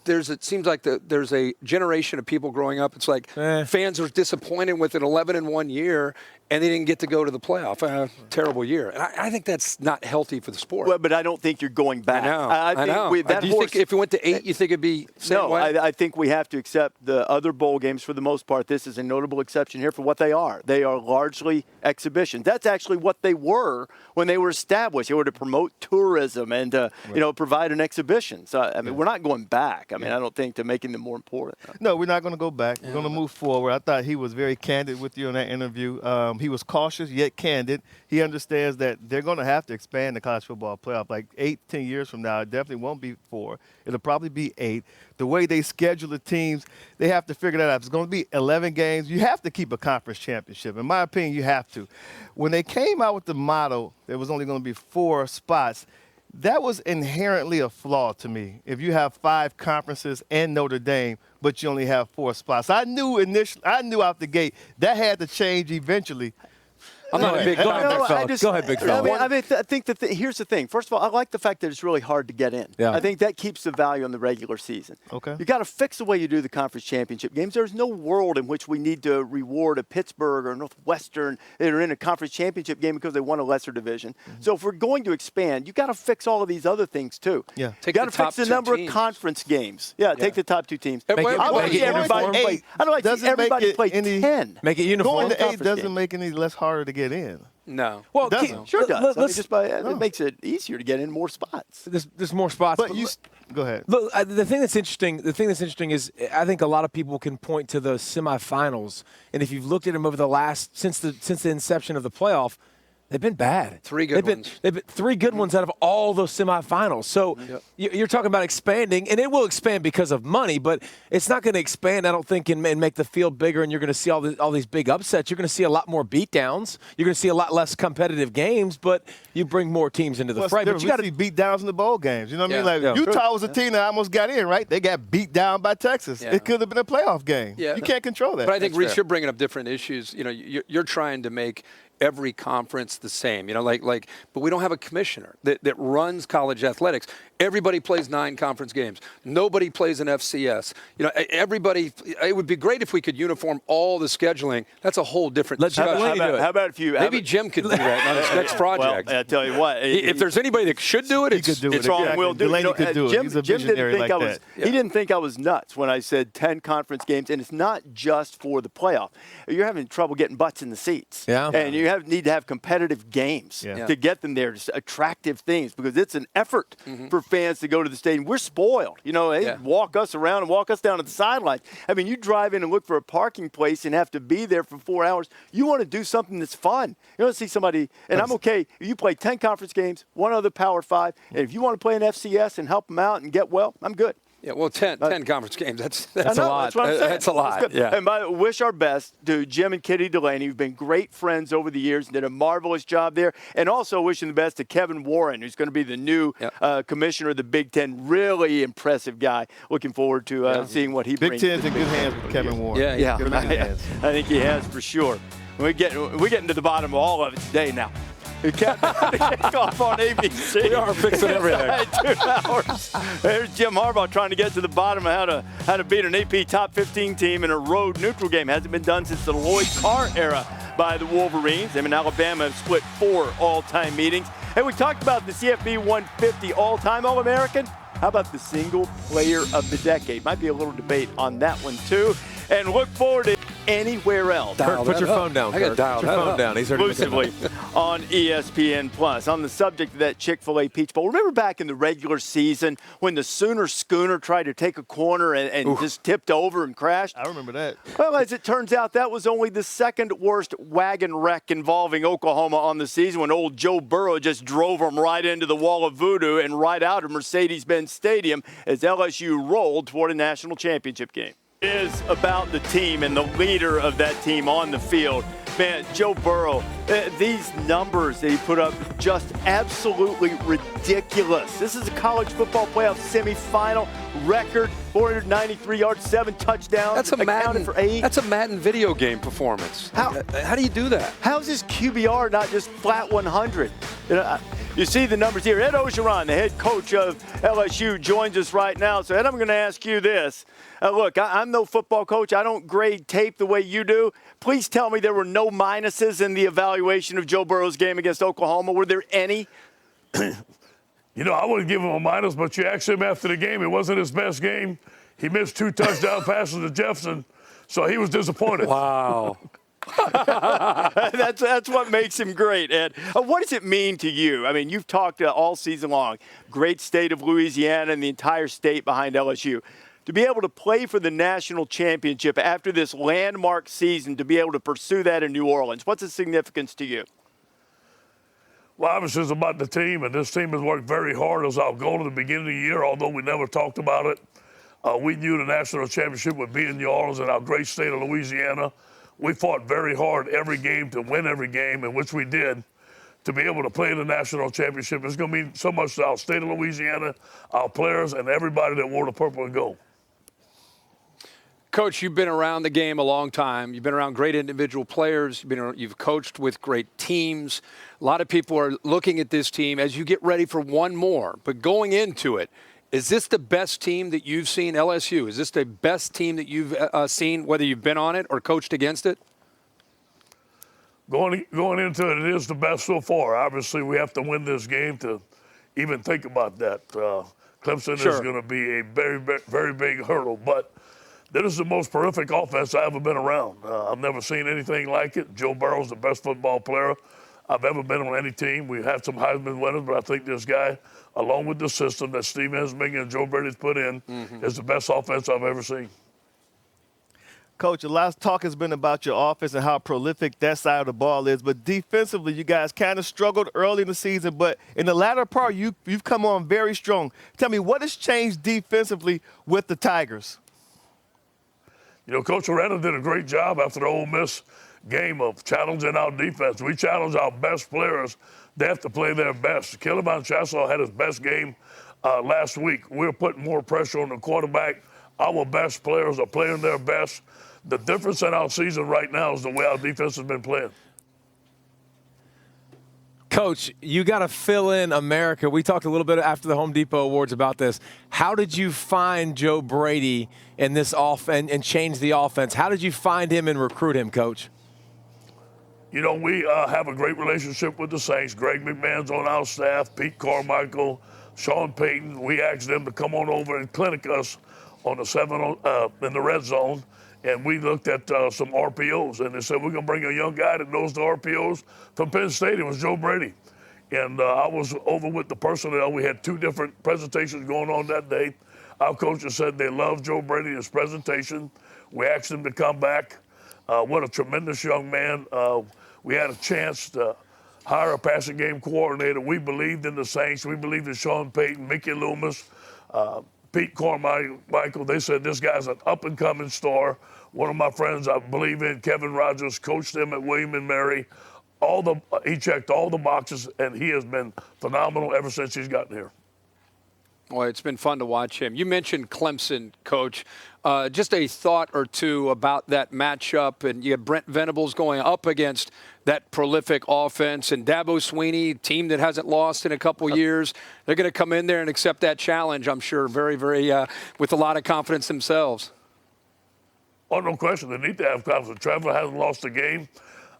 it seems like there's a generation of people growing up. It's like fans are disappointed with an 11-1 year, and they didn't get to go to the playoff. Terrible year. And I think that's not healthy for the sport. Well, but I don't think you're going back. I know. Do you think if it went to 8, you think it'd be same way? I think we have to accept the other bowl games for the most part. This is a notable exception here for what they are. They are largely exhibitions. That's actually what they were when they were established. They were to promote tourism and provide an exhibition. So I mean, we're not going back. I mean, I don't think to making them more important. No, we're not going to go back. We're going to move forward. I thought he was very candid with you in that interview. He was cautious yet candid. He understands that they're going to have to expand the college football playoff. Like 8-10 years from now, it definitely won't be 4. It'll probably be 8. The way they schedule the teams, they have to figure that out. If it's going to be 11 games, you have to keep a conference championship. In my opinion, you have to. When they came out with the model, there was only going to be 4 spots. That was inherently a flaw to me. If you have 5 conferences and Notre Dame, but you only have 4 spots. I knew out the gate that had to change eventually. I'm not a big fan. Go ahead, big fella. I think that here's the thing. First of all, I like the fact that it's really hard to get in. Yeah. I think that keeps the value in the regular season. Okay. You got to fix the way you do the conference championship games. There's no world in which we need to reward a Pittsburgh or Northwestern that are in a conference championship game because they won a lesser division. Mm-hmm. So if we're going to expand, you got to fix all of these other things too. Yeah. You got to fix the number of conference games. Yeah, take the top 2 teams. I don't like to see everybody play 10. Make it uniform. Going to 8 doesn't make any less harder to get in. No. Well, it sure does. It makes it easier to get in more spots. There's more spots. But go ahead. Look, the thing that's interesting is I think a lot of people can point to the semifinals, and if you've looked at them over the since the inception of the playoff, they've been bad. 3 good ones. They've been 3 good ones out of all those semifinals. So you're talking about expanding, and it will expand because of money, but it's not going to expand, I don't think, and make the field bigger, and you're going to see all these big upsets. You're going to see a lot more beatdowns. You're going to see a lot less competitive games, but you bring more teams into the fray. But you got to see beatdowns in the bowl games. You know what I mean? Like Utah was a team that almost got in, right? They got beat down by Texas. It could have been a playoff game. You can't control that. But I think, Reese, you're bringing up different issues. You're trying to make every conference the same. But we don't have a commissioner that runs college athletics. Everybody plays 9 conference games. Nobody plays an FCS. Everybody. It would be great if we could uniform all the scheduling. That's a whole different discussion. How about if you? Maybe Jim could do that on his next project. Well, I tell you what. If there's anybody that should do it, it's wrong. Will do. Delaney could do it. Jim, He's a Jim didn't visionary think like I was. that. He didn't think I was nuts when I said 10 conference games, and it's not just for the playoff. You're having trouble getting butts in the seats. Yeah. And you need to have competitive games to get them there, just attractive things, because it's an effort for fans to go to the stadium. We're spoiled. They walk us around and walk us down to the sidelines. I mean, you drive in and look for a parking place and have to be there for 4 hours. You want to do something that's fun. You want to see somebody, and I'm okay. You play 10 conference games, 1 other Power 5, and if you want to play an FCS and help them out and get well, I'm good. Yeah, well, 10 conference games, that's a lot. That's what I'm saying. That's a lot, That's yeah. And by the way, wish our best to Jim and Kitty Delaney, who've been great friends over the years and did a marvelous job there. And also wishing the best to Kevin Warren, who's going to be the new commissioner of the Big Ten. Really impressive guy. Looking forward to seeing what he brings. Big Ten's in good hands with Kevin Warren. Yeah. Good hands. I think he has for sure. We're getting to the bottom of all of it today now. We kept off on ABC. We are fixing everything. 2 hours. There's Jim Harbaugh trying to get to the bottom of how to beat an AP top 15 team in a road neutral game. Hasn't been done since the Lloyd Carr era by the Wolverines. Them and Alabama have split 4 all-time meetings. And we talked about the CFB 150 all-time All-American. How about the single player of the decade? Might be a little debate on that one too. And look forward to anywhere else. Kirk, put your phone down, I got Kirk. dialed Put your phone down. He's Exclusively on ESPN Plus. On the subject of that Chick-fil-A Peach Bowl, remember back in the regular season when the Sooner Schooner tried to take a corner and just tipped over and crashed? I remember that. Well, as it turns out, that was only the 2nd worst wagon wreck involving Oklahoma on the season, when old Joe Burrow just drove them right into the wall of voodoo and right out of Mercedes-Benz Stadium as LSU rolled toward a national championship game. It is about the team and the leader of that team on the field. Man, Joe Burrow, these numbers that he put up, just absolutely ridiculous. This is a college football playoff semifinal record, 493 yards, 7 touchdowns. That's a Madden for 8. That's a Madden video game performance. How do you do that? How's his QBR not just flat 100? You see the numbers here. Ed Ogeron, the head coach of LSU, joins us right now. So, Ed, I'm going to ask you this. Look, I'm no football coach. I don't grade tape the way you do. Please tell me there were no minuses in the evaluation of Joe Burrow's game against Oklahoma. Were there any? I wouldn't give him a minus, but you asked him after the game. It wasn't his best game. He missed 2 touchdown passes to Jefferson, so he was disappointed. Wow. That's what makes him great, Ed. What does it mean to you? I mean, you've talked all season long. Great state of Louisiana and the entire state behind LSU. To be able to play for the national championship after this landmark season, to be able to pursue that in New Orleans, what's the significance to you? Well, obviously it's about the team, and this team has worked very hard as our goal at the beginning of the year, although we never talked about it. We knew the national championship would be in New Orleans in our great state of Louisiana. We fought very hard every game to win every game, in which we did. To be able to play in the national championship, it's going to mean so much to our state of Louisiana, our players, and everybody that wore the purple and gold. Coach, you've been around the game a long time. You've been around great individual players. You've coached with great teams. A lot of people are looking at this team as you get ready for one more. But going into it, is this the best team that you've seen, LSU? Is this the best team that you've seen, whether you've been on it or coached against it? Going into it, it is the best so far. Obviously, we have to win this game to even think about that. Clemson is going to be a very, very big hurdle. But this is the most prolific offense I've ever been around. I've never seen anything like it. Joe Burrow's the best football player I've ever been on any team. We've had some Heisman winners, but I think this guy, along with the system that Steve Ensminger and Joe Brady's put in, is the best offense I've ever seen. Coach, a lot of talk has been about your offense and how prolific that side of the ball is, but defensively, you guys kind of struggled early in the season, but in the latter part, you've come on very strong. Tell me, what has changed defensively with the Tigers? Coach Aranda did a great job after the Ole Miss game of challenging our defense. We challenge our best players. They have to play their best. Kiliman Chassel had his best game last week. We're putting more pressure on the quarterback. Our best players are playing their best. The difference in our season right now is the way our defense has been playing. Coach, you got to fill in America. We talked a little bit after the Home Depot Awards about this. How did you find Joe Brady in this offense and change the offense? How did you find him and recruit him, Coach? You know, we have a great relationship with the Saints. Greg McMahon's on our staff, Pete Carmichael, Sean Payton. We asked them to come on over and clinic us on the in the red zone. And we looked at some RPOs, and they said, we're going to bring a young guy that knows the RPOs from Penn State. It was Joe Brady. And I was over with the personnel. We had 2 different presentations going on that day. Our coaches said they loved Joe Brady, his presentation. We asked him to come back. What a tremendous young man. We had a chance to hire a passing game coordinator. We believed in the Saints. We believed in Sean Payton, Mickey Loomis, Pete Carmichael. They said this guy's an up-and-coming star. One of my friends I believe in, Kevin Rogers, coached him at William & Mary. He checked all the boxes, and he has been phenomenal ever since he's gotten here. Well, it's been fun to watch him. You mentioned Clemson, Coach. Just a thought or two about that matchup. And you have Brent Venables going up against that prolific offense. And Dabo Swinney, team that hasn't lost in a couple years, they're going to come in there and accept that challenge, I'm sure, very, very with a lot of confidence themselves. Oh, no question. They need to have confidence. Trevor hasn't lost a game.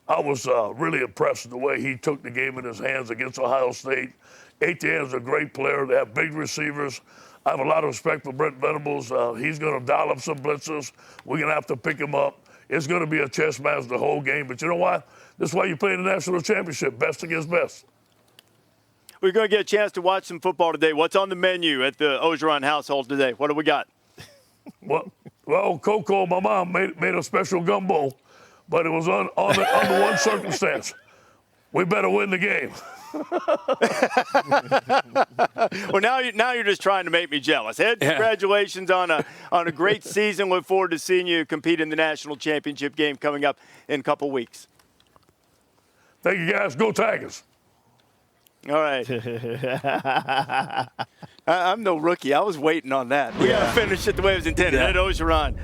I was really impressed with the way he took the game in his hands against Ohio State. Etienne's a great player. They have big receivers. I have a lot of respect for Brent Venables. He's going to dial up some blitzers. We're going to have to pick him up. It's going to be a chess match the whole game. But you know what? This is why you play in the national championship, best against best. We're going to get a chance to watch some football today. What's on the menu at the Ogeron household today? What do we got? Well, Coco, my mom, made a special gumbo, but it was under one circumstance. We better win the game. Well, now you're just trying to make me jealous. Ed, congratulations on a great season. Look forward to seeing you compete in the national championship game coming up in a couple weeks. Thank you, guys. Go Tigers. All right. I'm no rookie. I was waiting on that. We got to finish it the way it was intended. Ed Ogeron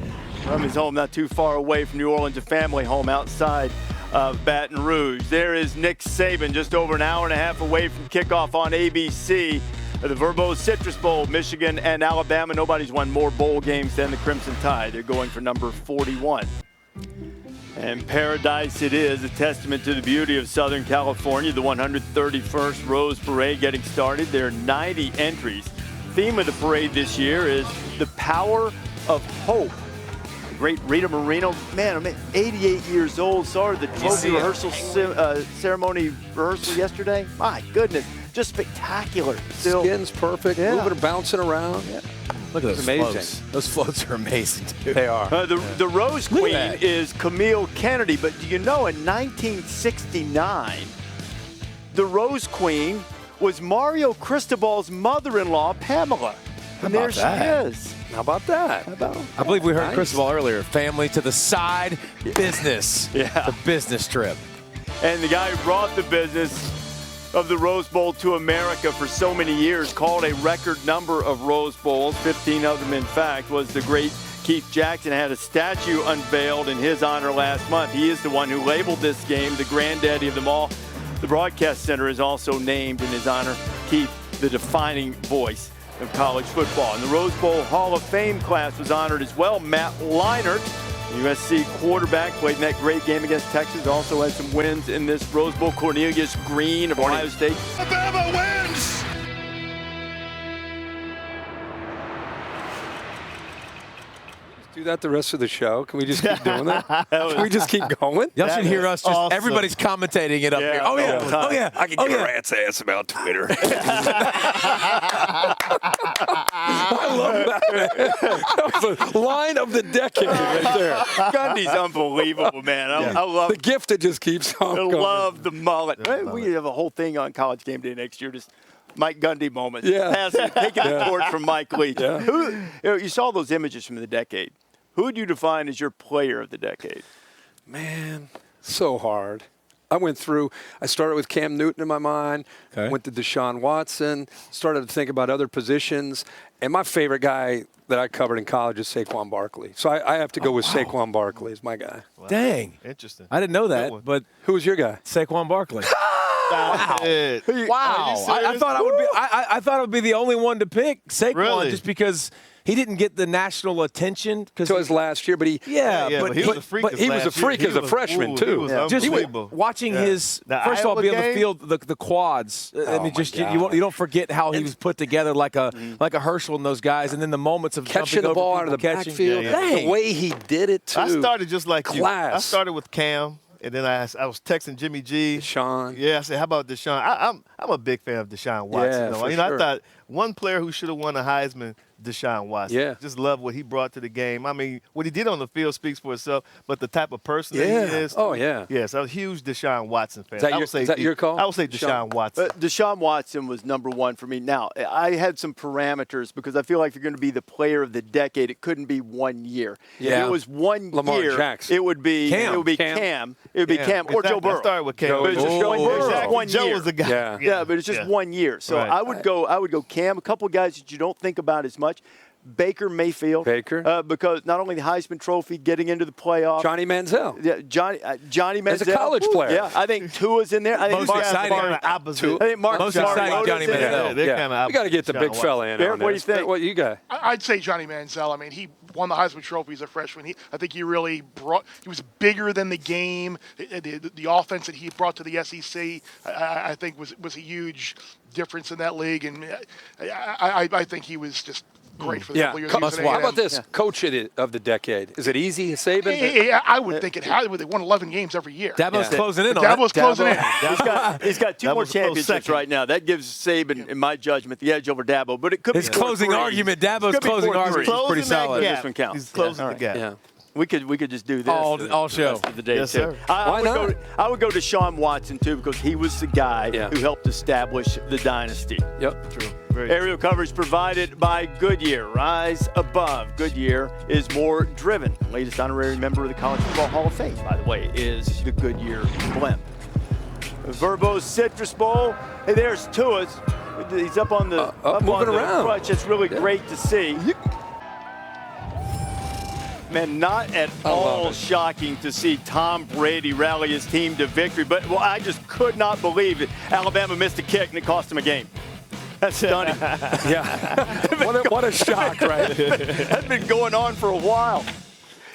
from his home not too far away from New Orleans, a family home outside of Baton Rouge. There is Nick Saban just over an hour and a half away from kickoff on ABC. The VRBO Citrus Bowl, Michigan and Alabama. Nobody's won more bowl games than the Crimson Tide. They're going for number 41. And paradise it is, a testament to the beauty of Southern California. The 131st Rose Parade getting started. There are 90 entries. Theme of the parade this year is the power of hope. The great Rita Moreno, man, I'm 88 years old. Saw her at the trophy rehearsal ceremony rehearsal yesterday. My goodness, just spectacular. Still, skin's perfect, moving and bouncing around. Yeah. Look at those floats. Those floats are amazing, too. They are. The Rose Queen is Camille Kennedy, but do you know in 1969, the Rose Queen was Mario Cristobal's mother-in-law, Pamela. And there she is. How about that? I believe we heard Cristobal earlier. Family to the side, business. The business trip. And the guy who brought the business of the Rose Bowl to America for so many years, called a record number of Rose Bowls, 15 of them in fact, was the great Keith Jackson. Had a statue unveiled in his honor last month. He is the one who labeled this game the granddaddy of them all. The Broadcast Center is also named in his honor. Keith, the defining voice of college football. And the Rose Bowl Hall of Fame class was honored as well. Matt Leinart, USC quarterback, played in that great game against Texas. Also had some wins in this Rose Bowl. Cornelius Green of Ohio State. Alabama wins! Do that the rest of the show? Can we just keep doing that? Can we just keep going? Y'all should hear us. Just everybody's commentating it up here. Oh yeah, oh yeah. I can give a rat's ass about Twitter. I love that. That was a line of the decade right there. Gundy's unbelievable, man. I love the gift that just keeps on going. I love the mullet. We have a whole thing on College Game Day next year. Just Mike Gundy moment. Taking the torch from Mike Leach. You saw those images from the decade. Who would you define as your player of the decade? Man, so hard. I started with Cam Newton in my mind, went to Deshaun Watson, started to think about other positions, and my favorite guy that I covered in college is Saquon Barkley. So I have to go with Saquon Barkley as my guy. Wow. Dang. Interesting. I didn't know that, but who was your guy? Saquon Barkley. Wow. Wow. I thought I thought I would be the only one to pick Saquon just because he didn't get the national attention because it was last year, but he but he was a freak. But he was a freak as a freshman too. Just watching his first of all be able to feel the quads. I mean, just you don't forget how he was put together like a Herschel and those guys, and then the moments of catching the ball out of the backfield, the way he did it too. I started just like Class. you. I started with Cam. And then I was texting Jimmy G. Deshaun. Yeah, I said, how about Deshaun? I'm a big fan of Deshaun Watson. Yeah, I thought one player who should have won a Heisman, Deshaun Watson. Yeah. Just love what he brought to the game. I mean, what he did on the field speaks for itself, but the type of person that he is. Oh, yeah. Yes, I'm a huge Deshaun Watson fan. Is that your call? I would say Deshaun Watson. Deshaun Watson was number one for me. Now, I had some parameters because I feel like if you're going to be the player of the decade, it couldn't be 1 year. Yeah. If it was 1 Lamar year, Jackson. it would be Cam. It would be Cam. It would be Cam or Joe Burrow. I started with Cam. But it's just Joe Burrow. Exactly. 1 year. Joe was the guy. Yeah, but it's just 1 year. So Right. I would go Cam. A couple of guys that you don't think about as much. Baker Mayfield. Because not only the Heisman Trophy, getting into the playoffs. Johnny Manziel. Yeah, Johnny Manziel. As a college player. Yeah, I think Tua's in there. I think Most exciting. I think Most exciting Johnny Manziel. Yeah. We got to get the big fella in on What do you this. think? What you got? I'd say Johnny Manziel. I mean, he won the Heisman Trophy as a freshman. I think he really he was bigger than the game. The offense that he brought to the SEC, I think, was a huge difference in that league. And I think he was just great for the couple years. How about this? Coach of the decade. Is it easy, Saban? Yeah, I would think it had. They won 11 games every year. Dabo's closing in on Dabo's closing in. He's got two more championships right now. That gives Saban, in my judgment, the edge over Dabo. But it could his be closing argument. Dabo's closing argument is pretty solid. This one counts. He's closing the gap. Yeah. We could just do this all show the day yes, too. Sir. I would go to Deshaun Watson too because he was the guy who helped establish the dynasty. Yep, true. Aerial coverage provided by Goodyear. Rise above. Goodyear is more driven. The latest honorary member of the College Football Hall of Fame, by the way, is the Goodyear blimp. VRBO Citrus Bowl. Hey, there's Tua's. He's up on the moving around. crutch. It's really great to see. Man, not at all shocking to see Tom Brady rally his team to victory. But I just could not believe that Alabama missed a kick and it cost him a game. That's stunning. What a shock, right? That's been going on for a while.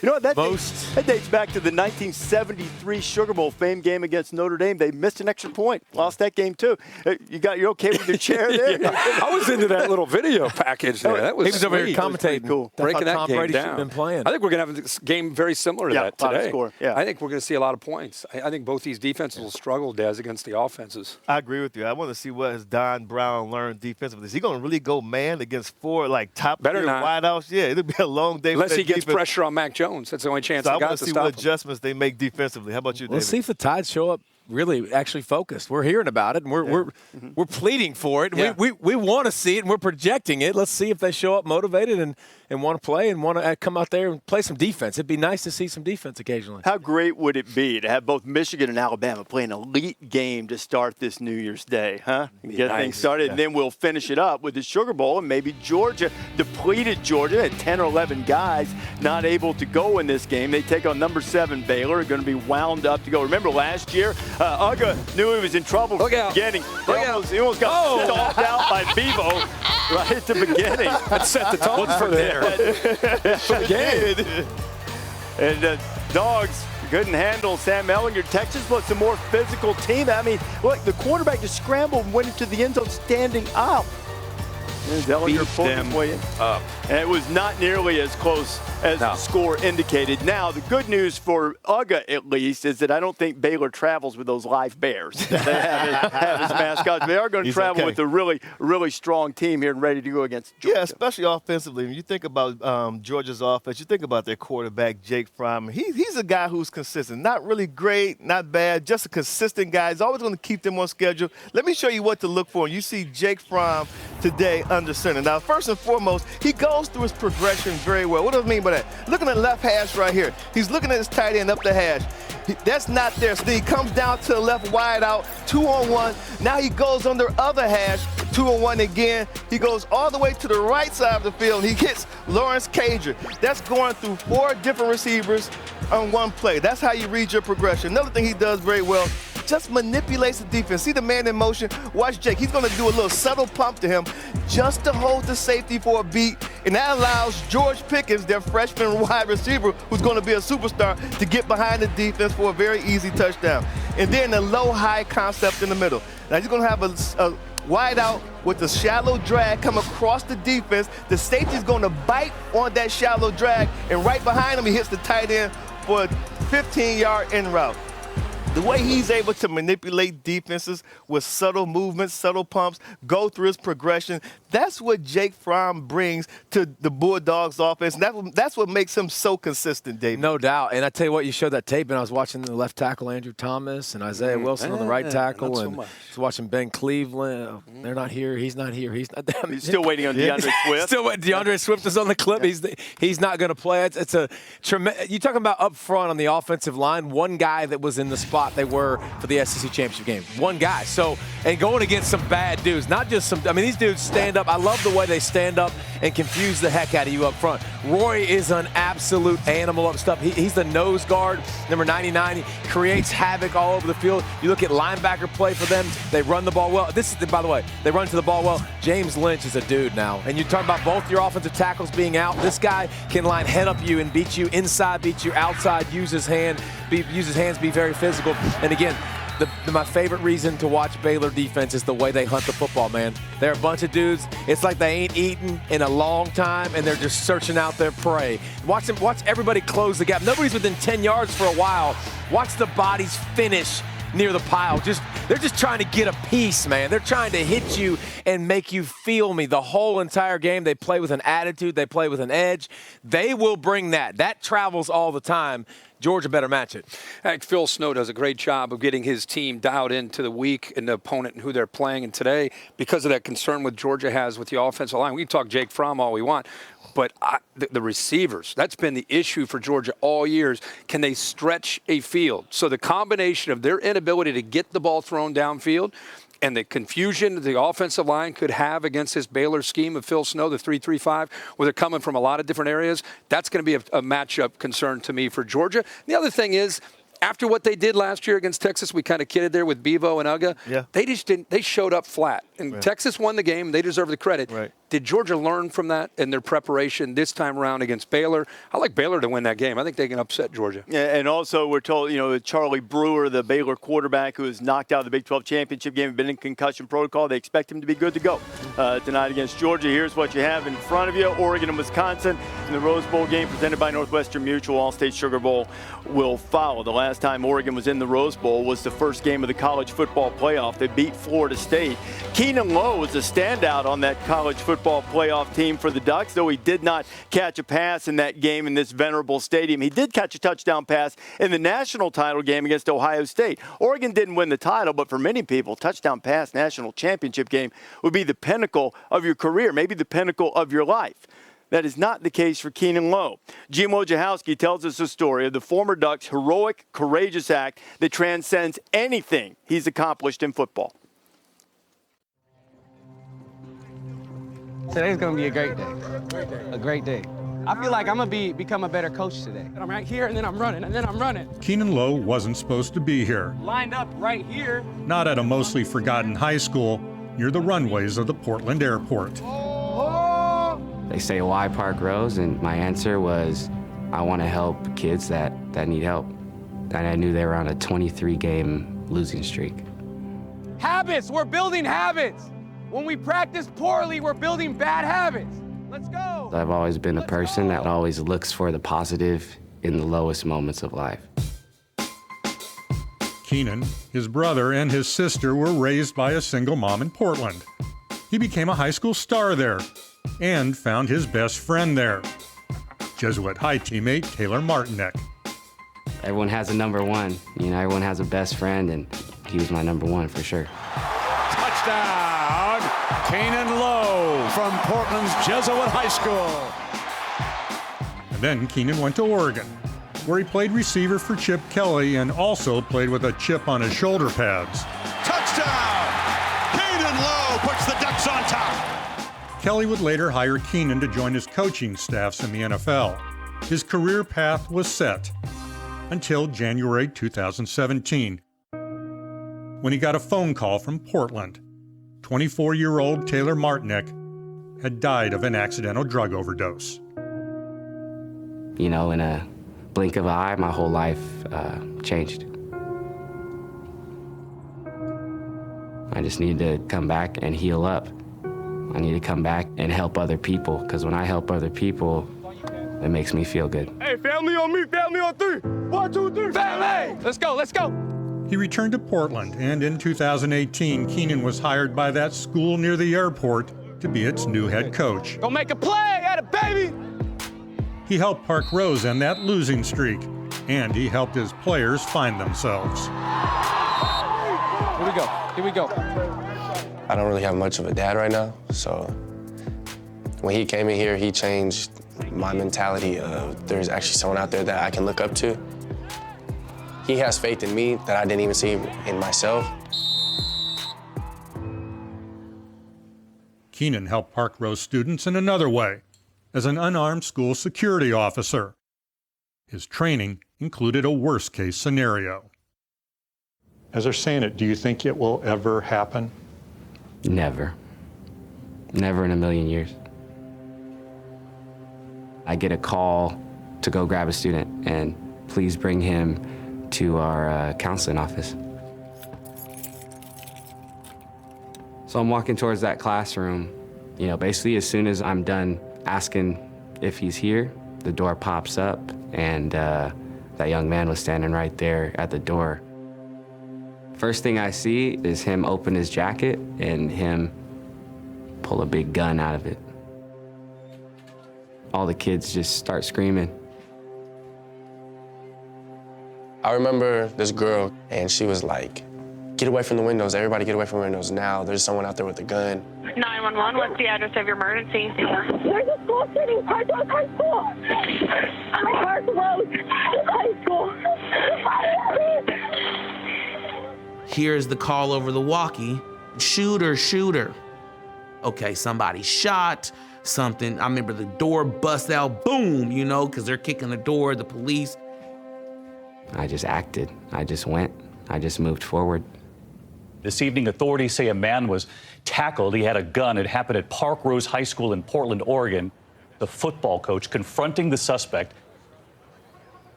You know what? That dates back to the 1973 Sugar Bowl fame game against Notre Dame. They missed an extra point. Lost that game, too. You're okay with your chair there? I was into that little video package there. That was he was over here commentating. Cool. Breaking that Tom game Brady down. should have been playing. I think we're going to have a game very similar to that today. Score. Yeah. I think we're going to see a lot of points. I think both these defenses will struggle, Des, against the offenses. I agree with you. I want to see what has Don Brown learned defensively. Is he going to really go man against four top-tier wideouts? Yeah, it'll be a long day. Unless he gets pressure on Mac Jones. That's the only chance I want to see what adjustments they make defensively. How about you, David? Let's see if the Tides show up really actually focused. We're hearing about it, and we're pleading for it. Yeah. We want to see it, and we're projecting it. Let's see if they show up motivated and want to play and want to come out there and play some defense. It'd be nice to see some defense occasionally. How great would it be to have both Michigan and Alabama play an elite game to start this New Year's Day, huh? Get things started, and then we'll finish it up with the Sugar Bowl, and maybe Georgia, depleted Georgia, had 10 or 11 guys not able to go in this game. They take on number 7 Baylor, going to be wound up to go. Remember last year, Uga knew he was in trouble from the beginning. He almost got stomped out by Bevo right at the beginning. That set the tone for there. For the game. And Dogs couldn't handle Sam Ehlinger. Texas was a more physical team. I mean, look, the quarterback just scrambled and went into the end zone standing up. And Ehlinger pulled his way up. And it was not nearly as close as the score indicated. Now, the good news for Uga, at least, is that I don't think Baylor travels with those live bears. They have as mascots. They are going to travel with a really, really strong team here and ready to go against Georgia. Yeah, especially offensively. When you think about Georgia's offense, you think about their quarterback, Jake Fromm. He's a guy who's consistent. Not really great, not bad, just a consistent guy. He's always going to keep them on schedule. Let me show you what to look for. You see Jake Fromm today under center. Now, first and foremost, he goes through his progression very well. What do I mean by that? Look at the left hash right here. He's looking at his tight end up the hash. That's not there. So he comes down to the left wide out, 2-on-1. Now he goes on the other hash, 2-on-1 again. He goes all the way to the right side of the field. He hits Lawrence Cager. That's going through 4 different receivers on one play. That's how you read your progression. Another thing he does very well, just manipulates the defense. See the man in motion? Watch Jake. He's going to do a little subtle pump to him just to hold the safety for a beat, and that allows George Pickens, their freshman wide receiver, who's going to be a superstar, to get behind the defense for a very easy touchdown. And then the low-high concept in the middle. Now he's going to have a wide out with a shallow drag come across the defense. The safety's going to bite on that shallow drag, and right behind him he hits the tight end for a 15-yard in route. The way he's able to manipulate defenses with subtle movements, subtle pumps, go through his progression, that's what Jake Fromm brings to the Bulldogs offense. And that's what makes him so consistent, David. No doubt. And I tell you what, you showed that tape, and I was watching the left tackle, Andrew Thomas, and Isaiah Wilson on the right tackle, and I was watching Ben Cleveland. They're not here. He's not here. He's not there. He's still waiting on DeAndre Swift. Still waiting. DeAndre Swift is on the clip. He's not going to play. It's a tremendous. You talking about up front on the offensive line, one guy that was in the spot they were for the SEC championship game. One guy. So, and going against some bad dudes, not just some. I mean, these dudes stand up. I love the way they stand up and confuse the heck out of you up front. Roy is an absolute animal up stuff. He's the nose guard, number 99. He creates havoc all over the field. You look at linebacker play for them. They run the ball well. This is, by the way, they run to the ball well. James Lynch is a dude now. And you talk about both your offensive tackles being out. This guy can line head up you and beat you inside, beat you outside, use his hands, be very physical. And again, my favorite reason to watch Baylor defense is the way they hunt the football, man. They're a bunch of dudes. It's like they ain't eaten in a long time, and they're just searching out their prey. Watch everybody close the gap. Nobody's within 10 yards for a while. Watch the bodies finish near the pile. They're just trying to get a piece, man. They're trying to hit you and make you feel me the whole entire game. They play with an attitude. They play with an edge. They will bring that. That travels all the time. Georgia better match it. Phil Snow does a great job of getting his team dialed into the week and the opponent and who they're playing. And today, because of that concern with Georgia has with the offensive line, we can talk Jake Fromm all we want, but the receivers, that's been the issue for Georgia all years. Can they stretch a field? So the combination of their inability to get the ball thrown downfield and the confusion the offensive line could have against this Baylor scheme of Phil Snow, the 3-3-5, where they're coming from a lot of different areas, that's going to be a matchup concern to me for Georgia. The other thing is, after what they did last year against Texas, we kind of kidded there with Bevo and Uga. Yeah. They just didn't. They showed up flat. And right. Texas won the game. They deserve the credit. Right. Did Georgia learn from that in their preparation this time around against Baylor? I like Baylor to win that game. I think they can upset Georgia. Yeah, and also we're told, Charlie Brewer, the Baylor quarterback who was knocked out of the Big 12 championship game, been in concussion protocol. They expect him to be good to go tonight against Georgia. Here's what you have in front of you. Oregon and Wisconsin in the Rose Bowl game presented by Northwestern Mutual. All-State Sugar Bowl will follow. The last time Oregon was in the Rose Bowl was the first game of the college football playoff. They beat Florida State. Keenan Lowe was a standout on that college football playoff team for the Ducks, though he did not catch a pass in that game in this venerable stadium. He did catch a touchdown pass in the national title game against Ohio State. Oregon didn't win the title, but for many people, touchdown pass national championship game would be the pinnacle of your career, maybe the pinnacle of your life. That is not the case for Keenan Lowe. Jim Wojciechowski tells us the story of the former Ducks' heroic, courageous act that transcends anything he's accomplished in football. Today's going to be a great day. A great day. I feel like I'm going to become a better coach today. I'm right here, and then I'm running, and then I'm running. Keenan Lowe wasn't supposed to be here. Lined up right here. Not at a mostly forgotten high school near the runways of the Portland airport. They say, why Park Rose? And my answer was, I want to help kids that need help. And I knew they were on a 23-game losing streak. Habits! We're building habits! When we practice poorly, we're building bad habits. Let's go! I've always been a person that always looks for the positive in the lowest moments of life. Keenan, his brother, and his sister were raised by a single mom in Portland. He became a high school star there and found his best friend there, Jesuit High teammate Taylor Martinek. Everyone has a number one. Everyone has a best friend, and he was my number one for sure. Touchdown, Keenan Lowe from Portland's Jesuit High School. And then Keenan went to Oregon, where he played receiver for Chip Kelly and also played with a chip on his shoulder pads. Touchdown! Keenan Lowe puts the Ducks on top. Kelly would later hire Keenan to join his coaching staffs in the NFL. His career path was set until January 2017, when he got a phone call from Portland. 24-year-old Taylor Martinick had died of an accidental drug overdose. You know, in a blink of an eye, my whole life changed. I just need to come back and heal up. I need to come back and help other people, because when I help other people, it makes me feel good. Hey, family on me, family on 3. 1, 2, 3, family! Let's go, let's go. He returned to Portland, and in 2018, Keenan was hired by that school near the airport to be its new head coach. Go make a play at it, baby! He helped Park Rose end that losing streak, and he helped his players find themselves. Here we go, here we go. I don't really have much of a dad right now, so when he came in here, he changed my mentality of there's actually someone out there that I can look up to. He has faith in me that I didn't even see in myself. Keenan helped Park Rose students in another way, as an unarmed school security officer. His training included a worst-case scenario. As they're saying it, do you think it will ever happen? Never. Never in a million years. I get a call to go grab a student and please bring him to our counseling office. So I'm walking towards that classroom. You know, basically as soon as I'm done asking if he's here, the door pops up and that young man was standing right there at the door. First thing I see is him open his jacket and him pull a big gun out of it. All the kids just start screaming. I remember this girl, and she was like, get away from the windows, everybody get away from the windows now. There's someone out there with a gun. 911, what's the address of your emergency? There's a school shooting, Park Rose High School. I'm at Park Rose High School. Here's the call over the walkie, shooter, shooter. Okay, somebody shot, something. I remember the door bust out, boom, you know, because they're kicking the door, the police. I just acted. I just went. I just moved forward. This evening, authorities say a man was tackled. He had a gun. It happened at Park Rose High School in Portland, Oregon. The football coach confronting the suspect.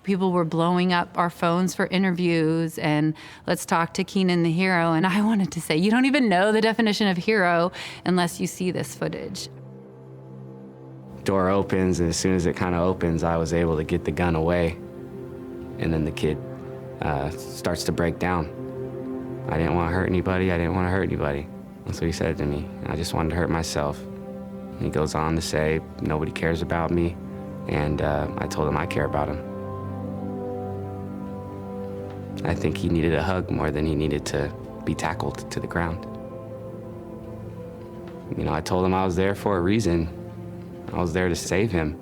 People were blowing up our phones for interviews and let's talk to Keenan the hero. And I wanted to say, you don't even know the definition of hero unless you see this footage. Door opens, and as soon as it kind of opens, I was able to get the gun away. And then the kid starts to break down. I didn't want to hurt anybody. I didn't want to hurt anybody. That's what he said to me. I just wanted to hurt myself. He goes on to say, nobody cares about me. And I told him I care about him. I think he needed a hug more than he needed to be tackled to the ground. You know, I told him I was there for a reason. I was there to save him.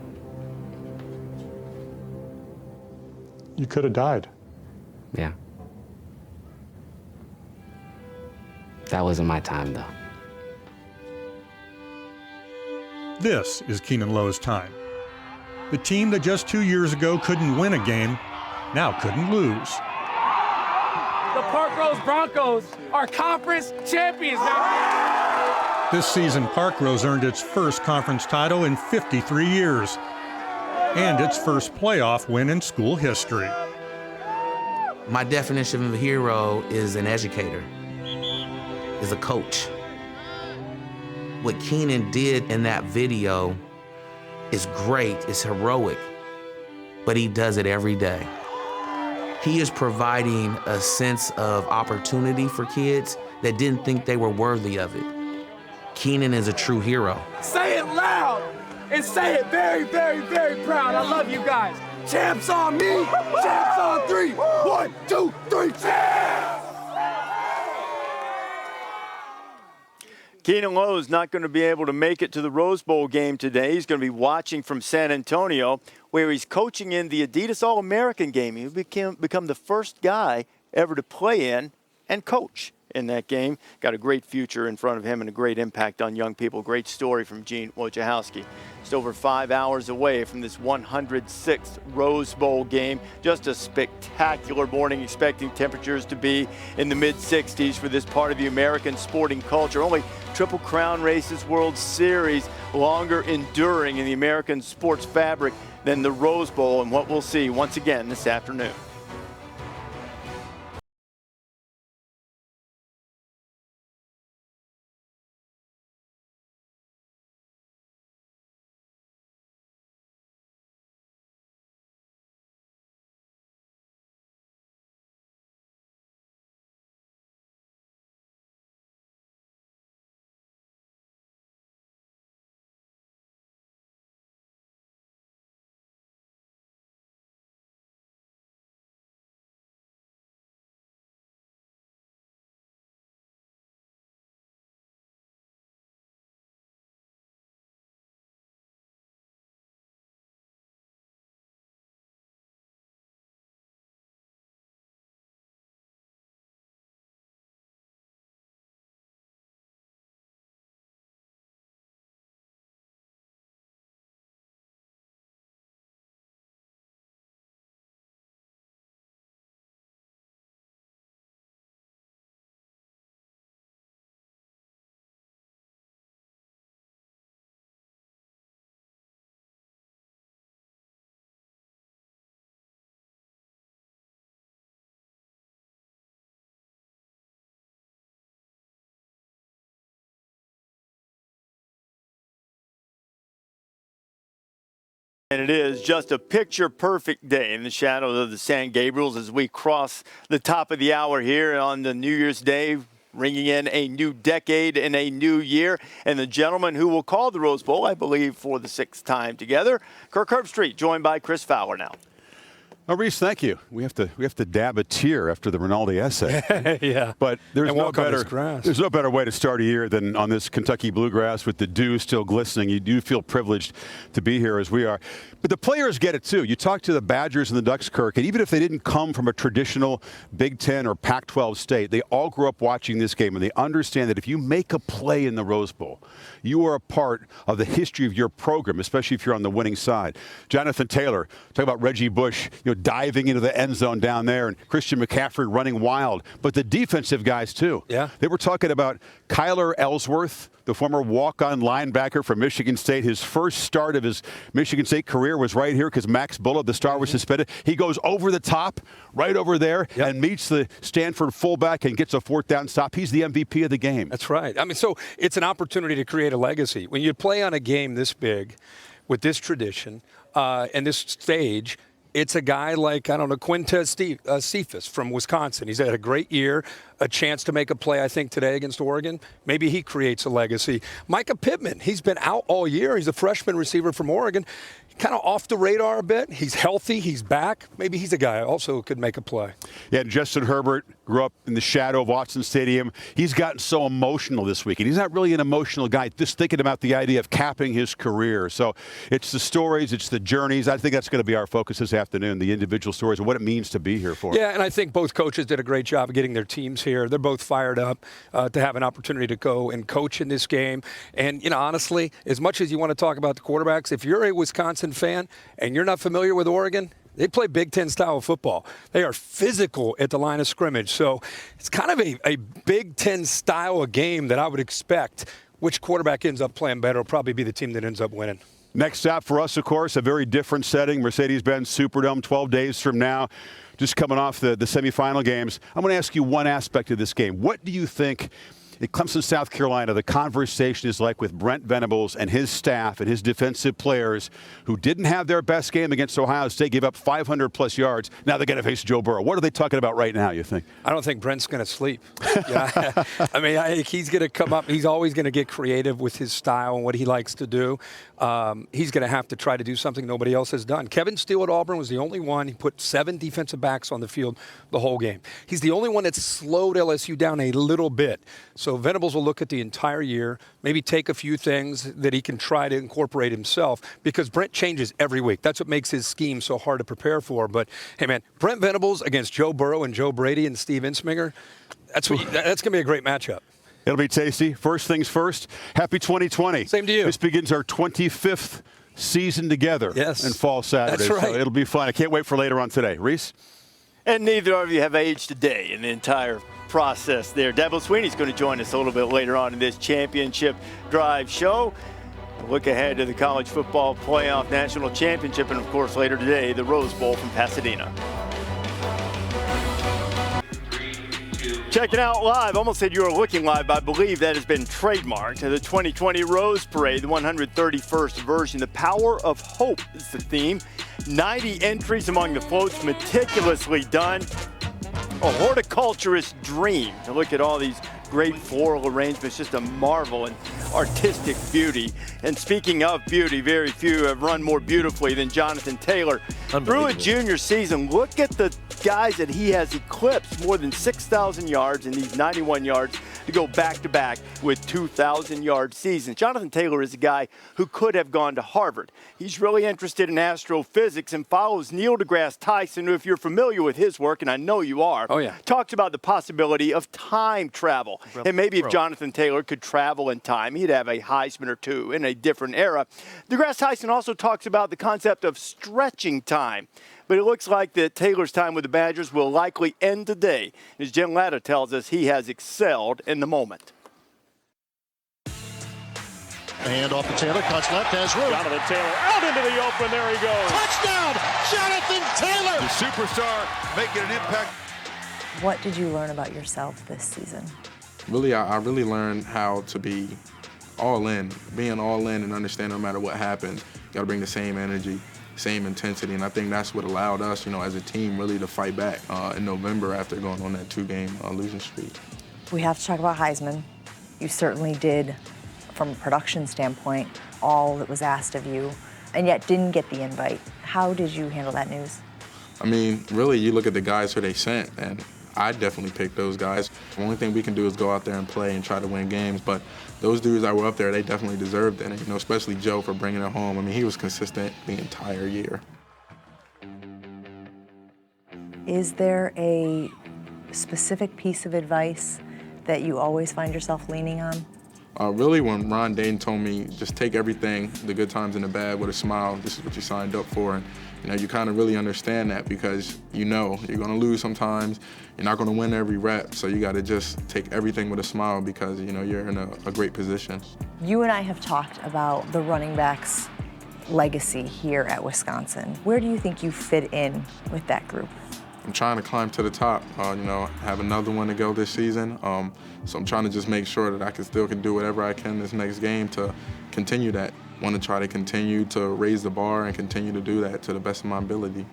You could have died. Yeah. That wasn't my time, though. This is Keenan Lowe's time. The team that just 2 years ago couldn't win a game now couldn't lose. The Park Rose Broncos are conference champions now. This season, Park Rose earned its first conference title in 53 years and its first playoff win in school history. My definition of a hero is an educator, is a coach. What Keenan did in that video is great, it's heroic, but he does it every day. He is providing a sense of opportunity for kids that didn't think they were worthy of it. Keenan is a true hero. Say it loud and say it very, very, very proud. I love you guys. Champs on me, champs on 3. 1, 2, 3, champs! Keenan Lowe is not going to be able to make it to the Rose Bowl game today. He's going to be watching from San Antonio, where he's coaching in the Adidas All-American game. He'll become the first guy ever to play in and coach in that game. Got a great future in front of him and a great impact on young people. Great story from Gene Wojciechowski. Just over 5 hours away from this 106th Rose Bowl game. Just a spectacular morning, expecting temperatures to be in the mid-60s for this part of the American sporting culture. Only Triple Crown races, World Series, longer enduring in the American sports fabric than the Rose Bowl, and what we'll see once again this afternoon. And it is just a picture-perfect day in the shadows of the San Gabriels as we cross the top of the hour here on the New Year's Day, ringing in a new decade and a new year. And the gentleman who will call the Rose Bowl, I believe, for the 6th time together, Kirk Herbstreit, joined by Chris Fowler now. Oh, Reese, thank you. We have to dab a tear after the Rinaldi essay. Yeah. But there's no better way to start a year than on this Kentucky bluegrass with the dew still glistening. You do feel privileged to be here as we are. But the players get it too. You talk to the Badgers and the Ducks, Kirk, and even if they didn't come from a traditional Big Ten or Pac-12 state, they all grew up watching this game, and they understand that if you make a play in the Rose Bowl, you are a part of the history of your program, especially if you're on the winning side. Jonathan Taylor, talk about Reggie Bush, diving into the end zone down there, and Christian McCaffrey running wild. But the defensive guys too. Yeah. They were talking about Kyler Ellsworth, the former walk-on linebacker from Michigan State. His first start of his Michigan State career was right here because Max Bullough, the star, was suspended. He goes over the top, right over there, and meets the Stanford fullback and gets a 4th down stop. He's the MVP of the game. That's right. I mean, so it's an opportunity to create a legacy. When you play on a game this big, with this tradition, and this stage, it's a guy like, I don't know, Quintez Cephas from Wisconsin. He's had a great year, a chance to make a play, I think, today against Oregon. Maybe he creates a legacy. Micah Pittman, he's been out all year. He's a freshman receiver from Oregon. Kind of off the radar a bit. He's healthy. He's back. Maybe he's a guy also who could make a play. Yeah, and Justin Herbert grew up in the shadow of Autzen Stadium. He's gotten so emotional this week, and he's not really an emotional guy, just thinking about the idea of capping his career. So it's the stories, it's the journeys. I think that's going to be our focus this afternoon, the individual stories and what it means to be here for. Yeah, and I think both coaches did a great job of getting their teams here. They're both fired up to have an opportunity to go and coach in this game. And, honestly, as much as you want to talk about the quarterbacks, if you're a Wisconsin fan and you're not familiar with Oregon, they play Big Ten style of football. They are physical at the line of scrimmage. So it's kind of a Big Ten style of game that I would expect. Which quarterback ends up playing better will probably be the team that ends up winning. Next stop for us, of course, a very different setting. Mercedes-Benz Superdome, 12 days from now. Just coming off the semifinal games. I'm going to ask you one aspect of this game. What do you think at Clemson, South Carolina, the conversation is like with Brent Venables and his staff and his defensive players who didn't have their best game against Ohio State, gave up 500-plus yards. Now they're going to face Joe Burrow. What are they talking about right now, you think? I don't think Brent's going to sleep. I think he's going to come up. He's always going to get creative with his style and what he likes to do. He's going to have to try to do something nobody else has done. Kevin Steele at Auburn was the only one. He put 7 defensive backs on the field the whole game. He's the only one that slowed LSU down a little bit. So Venables will look at the entire year, maybe take a few things that he can try to incorporate himself, because Brent changes every week. That's what makes his scheme so hard to prepare for. But, hey, man, Brent Venables against Joe Burrow and Joe Brady and Steve Insminger, That's going to be a great matchup. It'll be tasty. First things first, happy 2020. Same to you. This begins our 25th season together in Fall Saturday. That's right. So it'll be fun. I can't wait for later on today. Reese? And neither of you have aged a day in the entire process there. Devil Sweeney's going to join us a little bit later on in this championship drive show. Look ahead to the college football playoff national championship, and of course later today, the Rose Bowl from Pasadena. Checking out live, almost said you were looking live, but I believe that has been trademarked. The 2020 Rose Parade, the 131st version. The Power of Hope is the theme. 90 entries among the floats, meticulously done. A horticulturist's dream to look at all these great floral arrangements, just a marvel and artistic beauty. And speaking of beauty, very few have run more beautifully than Jonathan Taylor. Through a junior season, look at the guys that he has eclipsed, more than 6,000 yards in these 91 yards to go back-to-back with 2,000-yard seasons. Jonathan Taylor is a guy who could have gone to Harvard. He's really interested in astrophysics and follows Neil deGrasse Tyson, who, if you're familiar with his work, and I know you are, talks about the possibility of time travel. And maybe if Jonathan Taylor could travel in time, he'd have a Heisman or two in a different era. DeGrasse Tyson also talks about the concept of stretching time. But it looks like that Taylor's time with the Badgers will likely end today. As Jen Latta tells us, he has excelled in the moment. Hand off to Taylor, cuts left, has room. Jonathan Taylor out into the open, there he goes. Touchdown, Jonathan Taylor! The superstar making an impact. What did you learn about yourself this season? Really, I really learned how to be all in, being all in and understand no matter what happens, you gotta bring the same energy, same intensity, and I think that's what allowed us, as a team, really to fight back in November after going on that 2-game losing streak. We have to talk about Heisman. You certainly did, from a production standpoint, all that was asked of you, and yet didn't get the invite. How did you handle that news? I mean, really, you look at the guys who they sent, and I definitely picked those guys. The only thing we can do is go out there and play and try to win games, but those dudes that were up there, they definitely deserved it, and, especially Joe for bringing it home. I mean, he was consistent the entire year. Is there a specific piece of advice that you always find yourself leaning on? Really, when Ron Dayton told me, just take everything, the good times and the bad, with a smile. This is what you signed up for. And, you kind of really understand that because you're going to lose sometimes. You're not going to win every rep. So you got to just take everything with a smile because, you're in a great position. You and I have talked about the running backs' legacy here at Wisconsin. Where do you think you fit in with that group? I'm trying to climb to the top, have another one to go this season. So I'm trying to just make sure that I still can do whatever I can this next game to continue that. Want to try to continue to raise the bar and continue to do that to the best of my ability.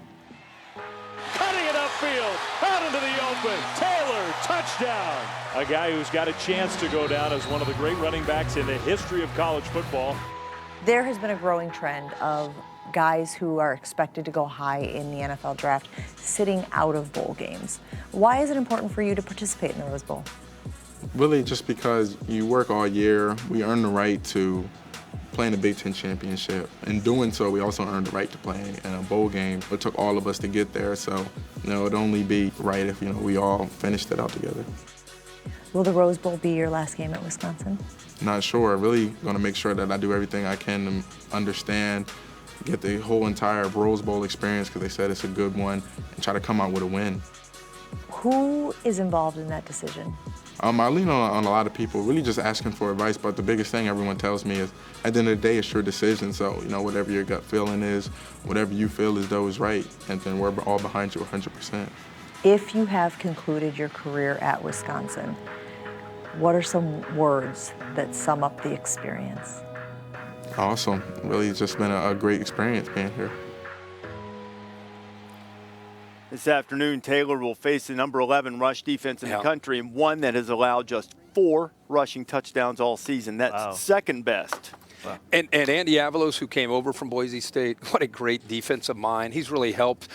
Cutting it upfield, out into the open. Taylor, touchdown. A guy who's got a chance to go down as one of the great running backs in the history of college football. There has been a growing trend of guys who are expected to go high in the NFL draft sitting out of bowl games. Why is it important for you to participate in the Rose Bowl? Really just because you work all year. We earn the right to play in the Big Ten Championship. In doing so, we also earned the right to play in a bowl game. It took all of us to get there, so it'd only be right if we all finished it out together. Will the Rose Bowl be your last game at Wisconsin? Not sure. Really going to make sure that I do everything I can to understand, get the whole entire Rose Bowl experience because they said it's a good one, and try to come out with a win. Who is involved in that decision? I lean on a lot of people, really just asking for advice, but the biggest thing everyone tells me is, at the end of the day, it's your decision. So, whatever your gut feeling is, whatever you feel as though is right, and then we're all behind you 100%. If you have concluded your career at Wisconsin, what are some words that sum up the experience? Awesome. Really, it's just been a great experience being here. This afternoon, Taylor will face the number 11 rush defense in the country, and one that has allowed just 4 rushing touchdowns all season. That's second best And Andy Avalos, who came over from Boise State, what a great defensive mind. He's really helped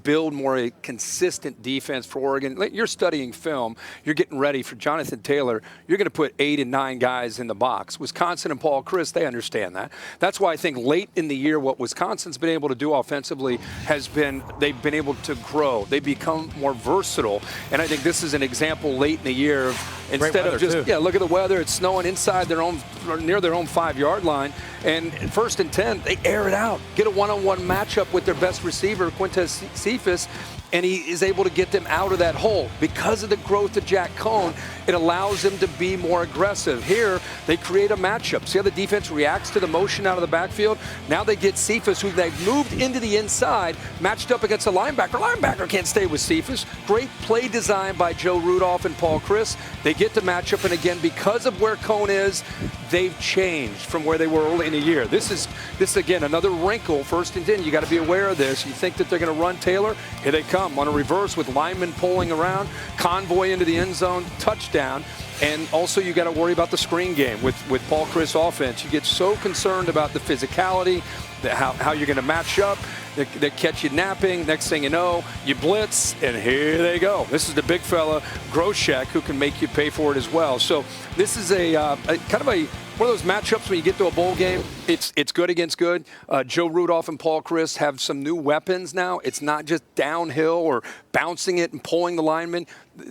build more a consistent defense for Oregon. You're studying film. You're getting ready for Jonathan Taylor. You're going to put 8 and 9 guys in the box. Wisconsin and Paul Chryst, they understand that. That's why I think late in the year what Wisconsin's been able to do offensively has been they've been able to grow. They become more versatile. And I think this is an example late in the year of instead of just, look at the weather. It's snowing inside their own, or near their own 5-yard line. And 1st and 10, they air it out. Get a one-on-one matchup with their best receiver, Quintez Cephas, and he is able to get them out of that hole. Because of the growth of Jack Cohn, it allows them to be more aggressive. Here, they create a matchup. See how the defense reacts to the motion out of the backfield? Now they get Cephas, who they've moved into the inside, matched up against a linebacker. Linebacker can't stay with Cephas. Great play design by Joe Rudolph and Paul Chryst. They get the matchup, and again, because of where Cohn is, they've changed from where they were early in the year. This is again, another wrinkle. 1st and 10, you got to be aware of this. You think that they're going to run Taylor? Here they come on a reverse with linemen pulling around, convoy into the end zone, touchdown. And also you got to worry about the screen game with Paul Chryst offense. You get so concerned about the physicality, how you're going to match up. They catch you napping. Next thing you know, you blitz, and here they go. This is the big fella, Groshek, who can make you pay for it as well. So this is a kind of one of those matchups when you get to a bowl game. It's good against good. Joe Rudolph and Paul Chryst have some new weapons now. It's not just downhill or bouncing it and pulling the linemen.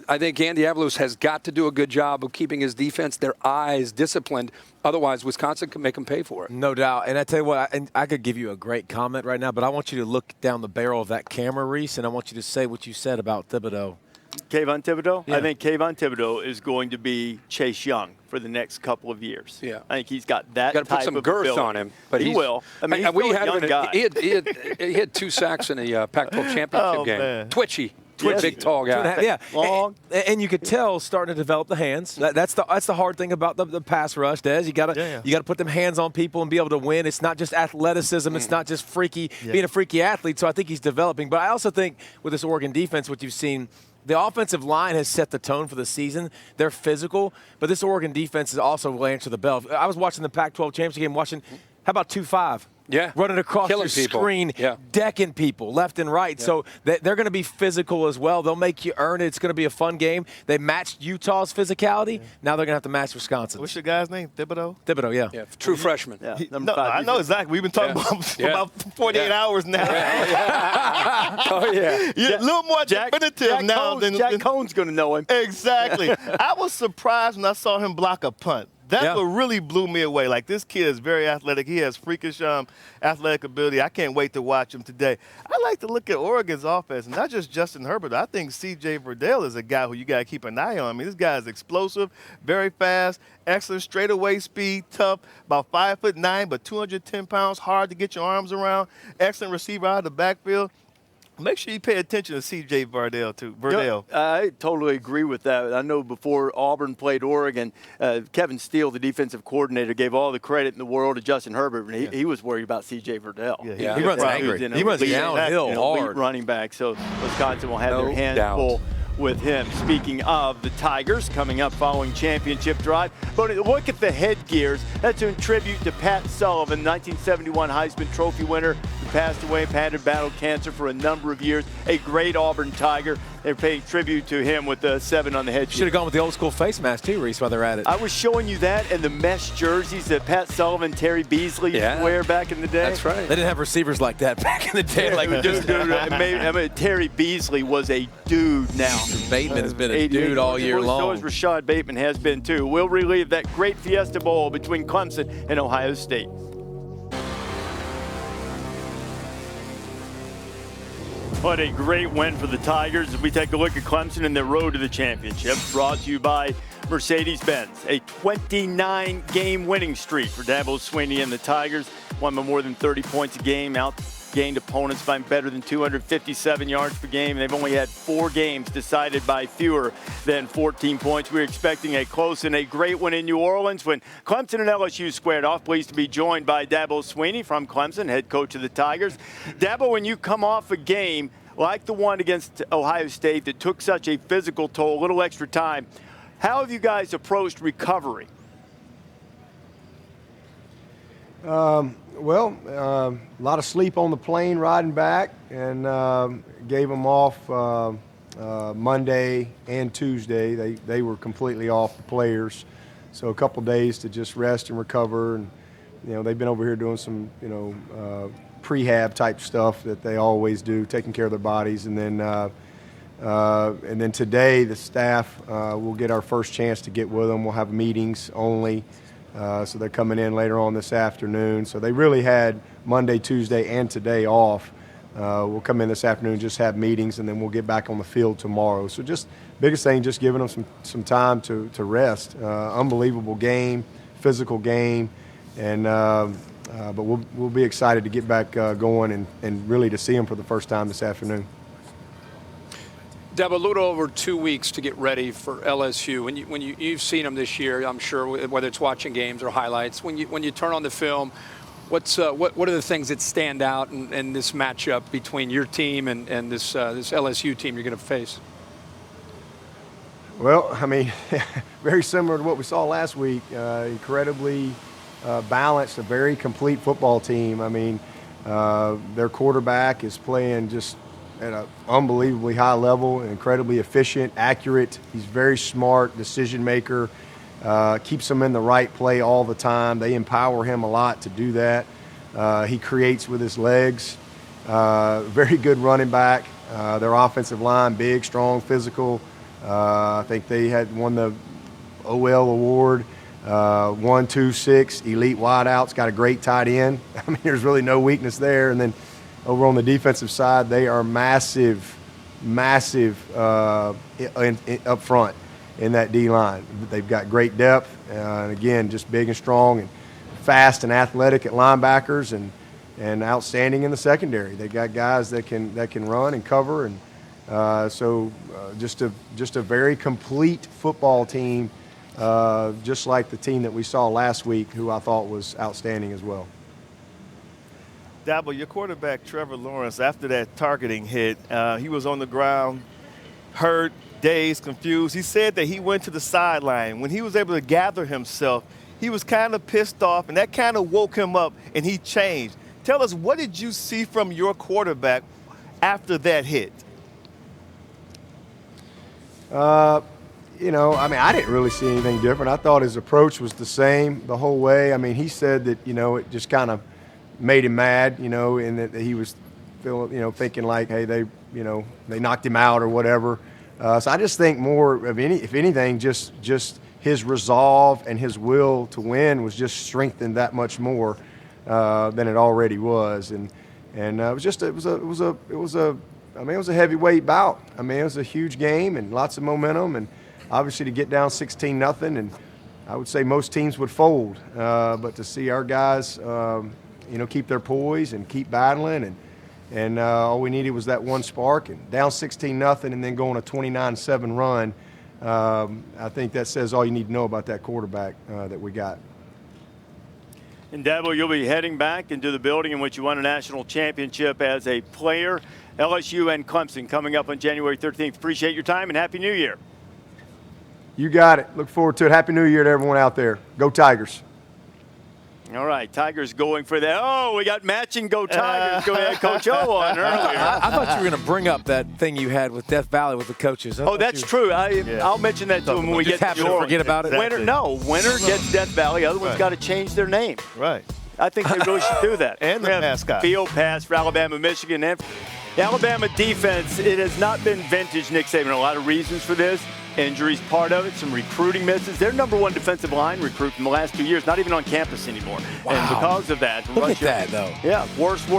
I think Andy Avalos has got to do a good job of keeping his defense, their eyes disciplined. Otherwise, Wisconsin can make them pay for it. No doubt. And I tell you what, I could give you a great comment right now, but I want you to look down the barrel of that camera, Reese, and I want you to say what you said about Thibodeau. Kayvon Thibodeau? Yeah. I think Kayvon Thibodeau is going to be Chase Young for the next couple of years. Yeah. I think he's got that Got to put some girth ability. on him. But he will. I mean, he's we a had young him guy. He had 2 sacks in the Pac-12 championship game. Man. Twitchy, Yes. big, tall guy. Yeah, long. and you could tell starting to develop the hands. That's the hard thing about the pass rush, Des. You got to put them hands on people and be able to win. It's not just athleticism. It's not just being a freaky athlete. So I think he's developing. But I also think with this Oregon defense, what you've seen, the offensive line has set the tone for the season. They're physical, but this Oregon defense is also will answer the bell. I was watching the Pac-12 championship game. How about 2-5? Yeah. Running across Killing your people. screen, decking people left and right. Yeah. So they're going to be physical as well. They'll make you earn it. It's going to be a fun game. They matched Utah's physicality. Yeah. Now they're going to have to match Wisconsin. What's your guy's name? Thibodeau? Thibodeau, yeah. True freshman. Yeah. I know exactly. We've been talking about for about 48 hours now. Oh, yeah. You're a little more definitive now than Jack Cohn's going to know him. Exactly. I was surprised when I saw him block a punt. That's what really blew me away. Like, this kid is very athletic. He has freakish athletic ability. I can't wait to watch him today. I like to look at Oregon's offense, not just Justin Herbert. I think C.J. Verdell is a guy who you got to keep an eye on. I mean, this guy is explosive, very fast, excellent straightaway speed, tough, about 5'9", but 210 pounds, hard to get your arms around, excellent receiver out of the backfield. Make sure you pay attention to C.J. Verdell, too. I totally agree with that. I know before Auburn played Oregon, Kevin Steele, the defensive coordinator, gave all the credit in the world to Justin Herbert, and he was worried about C.J. Verdell. Yeah, he runs angry. He runs downhill hard. Running back, so Wisconsin will have their hands full with him. Speaking of the Tigers, coming up following championship drive. But look at the headgears. That's in tribute to Pat Sullivan, 1971 Heisman Trophy winner, who passed away. Pat had battled cancer for a number of years. A great Auburn Tiger. They're paying tribute to him with the 7 on the headgear. Should have gone with the old school face mask too, Reese, while they're at it. I was showing you that and the mesh jerseys that Pat Sullivan, Terry Beasley used to wear back in the day. That's right. They didn't have receivers like that back in the day. I mean, Terry Beasley was a dude now. Bateman has been a dude all year long. So is Rashad Bateman has been too. We'll relive that great Fiesta Bowl between Clemson and Ohio State. What a great win for the Tigers as we take a look at Clemson and their road to the championship. Brought to you by Mercedes-Benz. A 29-game winning streak for Dabo Swinney and the Tigers. Won by more than 30 points a game. Outgained opponents by better than 257 yards per game. They've only had 4 games decided by fewer than 14 points. We're expecting a close and a great one in New Orleans when Clemson and LSU squared off. Pleased to be joined by Dabo Swinney from Clemson, head coach of the Tigers. Dabo, when you come off a game like the one against Ohio State that took such a physical toll, a little extra time, how have you guys approached recovery? Well, a lot of sleep on the plane riding back, and gave them off Monday and Tuesday. They were completely off, the players. So a couple days to just rest and recover. And, they've been over here doing some, prehab type stuff that they always do, taking care of their bodies. And then today the staff will get our first chance to get with them. We'll have meetings only. So they're coming in later on this afternoon. So they really had Monday, Tuesday, and today off. We'll come in this afternoon, just have meetings, and then we'll get back on the field tomorrow. So just biggest thing, just giving them some time to rest. Unbelievable game, physical game, and but we'll be excited to get back going and really to see them for the first time this afternoon. Deb, a little over 2 weeks to get ready for LSU. When you've seen them this year, I'm sure, whether it's watching games or highlights, when you turn on the film, what are the things that stand out in this matchup between your team and this LSU team you're going to face? Well, I mean, very similar to what we saw last week. Incredibly balanced, a very complete football team. I mean, their quarterback is playing just at an unbelievably high level, incredibly efficient, accurate. He's very smart, decision maker, keeps them in the right play all the time. They empower him a lot to do that. He creates with his legs. Very good running back. Their offensive line, big, strong, physical. I think they had won the OL award. 1-2-6 elite wideouts, got a great tight end. I mean, there's really no weakness there. And then over on the defensive side, they are massive up front in that D-line. They've got great depth, and again, just big and strong and fast and athletic at linebackers, and outstanding in the secondary. They got guys that can run and cover, and just a very complete football team, just like the team that we saw last week, who I thought was outstanding as well. Dabo, your quarterback, Trevor Lawrence, after that targeting hit, he was on the ground, hurt, dazed, confused. He said that he went to the sideline. When he was able to gather himself, he was kind of pissed off, and that kind of woke him up, and he changed. Tell us, what did you see from your quarterback after that hit? I mean, I didn't really see anything different. I thought his approach was the same the whole way. I mean, he said that, it just kind of made him mad, and that he was feeling, thinking like, hey, they knocked him out or whatever. So I just think more of if anything, just his resolve and his will to win was just strengthened that much more than it already was. And it was a heavyweight bout. I mean, it was a huge game and lots of momentum, and obviously to get down 16-0, and I would say most teams would fold. But to see our guys, keep their poise and keep battling, and all we needed was that one spark, and down 16-0, and then going a 29-7 run. I think that says all you need to know about that quarterback that we got. And Dabo, you'll be heading back into the building in which you won a national championship as a player. LSU and Clemson coming up on January 13th. Appreciate your time and Happy New Year. You got it. Look forward to it. Happy New Year to everyone out there. Go Tigers. All right, Tigers going for that. Oh, we got matching Go Tigers. Go ahead, Coach O on earlier. I thought you were going to bring up that thing you had with Death Valley with the coaches. Oh, that's true. I'll mention that to them when we get to New forget about it. Winner gets Death Valley. Other one's got to change their name. Right. I think they really should do that. And the mascot. Field pass for Alabama, Michigan. And Alabama defense, it has not been vintage Nick Saban. A lot of reasons for this. Injuries part of it, some recruiting misses. Their #1 defensive line recruit in the last 2 years, not even on campus anymore. Wow. And because of that, Look at that, though. Yeah, worst,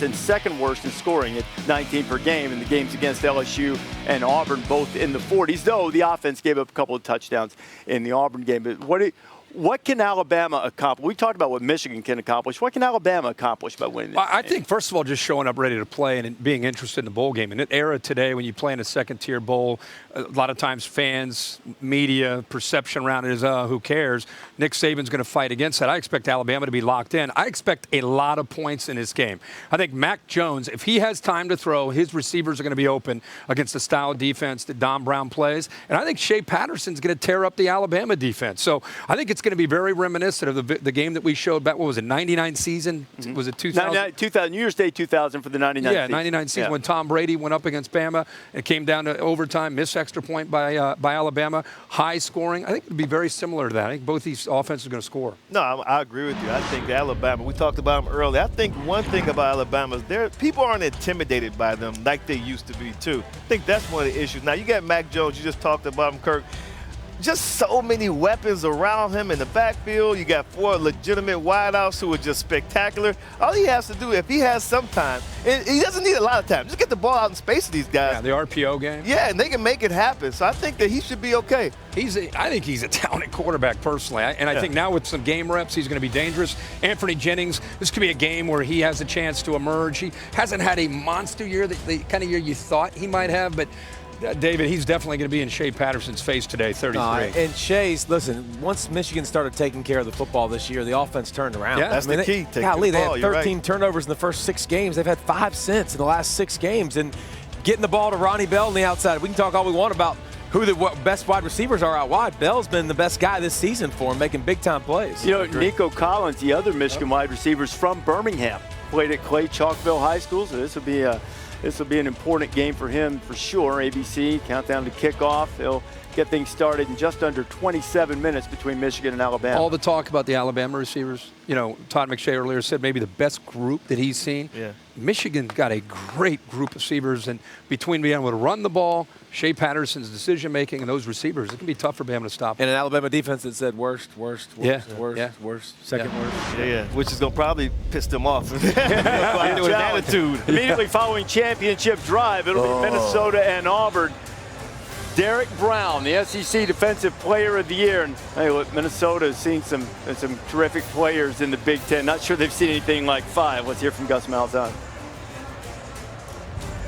and second worst in scoring at 19 per game in the games against LSU and Auburn, both in the 40s, though the offense gave up a couple of touchdowns in the Auburn game. But what can Alabama accomplish? We talked about what Michigan can accomplish. What can Alabama accomplish by winning? I think, first of all, just showing up ready to play and being interested in the bowl game. In an era today when you play in a second-tier bowl, a lot of times fans, media, perception around it is, who cares? Nick Saban's going to fight against that. I expect Alabama to be locked in. I expect a lot of points in this game. I think Mac Jones, if he has time to throw, his receivers are going to be open against the style of defense that Don Brown plays. And I think Shea Patterson's going to tear up the Alabama defense. So I think it's going to be very reminiscent of the game that we showed back, what was it, 99 season? Mm-hmm. Was it 2000? 2000, New Year's Day 2000 for the 99 yeah, season. 99 season when Tom Brady went up against Bama. It came down to overtime, missed extra point by Alabama, high scoring. I think it would be very similar to that. I think both these offenses are going to score. No, I agree with you. I think Alabama, we talked about them earlier. I think one thing about Alabama is people aren't intimidated by them like they used to be, too. I think that's one of the issues. Now, you got Mac Jones. You just talked about him, Kirk. Just so many weapons around him in the backfield. You got 4 legitimate wideouts who are just spectacular. All he has to do, if he has some time, and he doesn't need a lot of time, just get the ball out in space to these guys. Yeah, the RPO game. Yeah, and they can make it happen. So I think that he should be okay. I think he's a talented quarterback personally. I think now with some game reps, he's going to be dangerous. Anthony Jennings, this could be a game where he has a chance to emerge. He hasn't had a monster year, the kind of year you thought he might have, but David, he's definitely going to be in Shea Patterson's face today, 33. And Shea's, listen, once Michigan started taking care of the football this year, the offense turned around. Yeah, that's the key. They had 13 turnovers in the first 6 games. They've had 5 since in the last 6 games. And getting the ball to Ronnie Bell on the outside, we can talk all we want about who the best wide receivers are out wide. Bell's been the best guy this season for him, making big-time plays. You know, Nico Collins, the other Michigan wide receivers from Birmingham, played at Clay Chalkville High School, so this will be an important game for him for sure. ABC, countdown to kickoff. They'll get things started in just under 27 minutes between Michigan and Alabama. All the talk about the Alabama receivers. You know, Todd McShay earlier said maybe the best group that he's seen. Yeah. Michigan's got a great group of receivers, and between being able to run the ball, Shea Patterson's decision-making, and those receivers, it can be tough for Bama to stop. And an Alabama defense that said worst, second worst. Yeah, which is going to probably piss them off. With attitude. Immediately following championship drive, it'll be Minnesota and Auburn. Derek Brown, the SEC Defensive Player of the Year. And hey, look, Minnesota has seen some terrific players in the Big Ten. Not sure they've seen anything like 5. Let's hear from Gus Malzahn.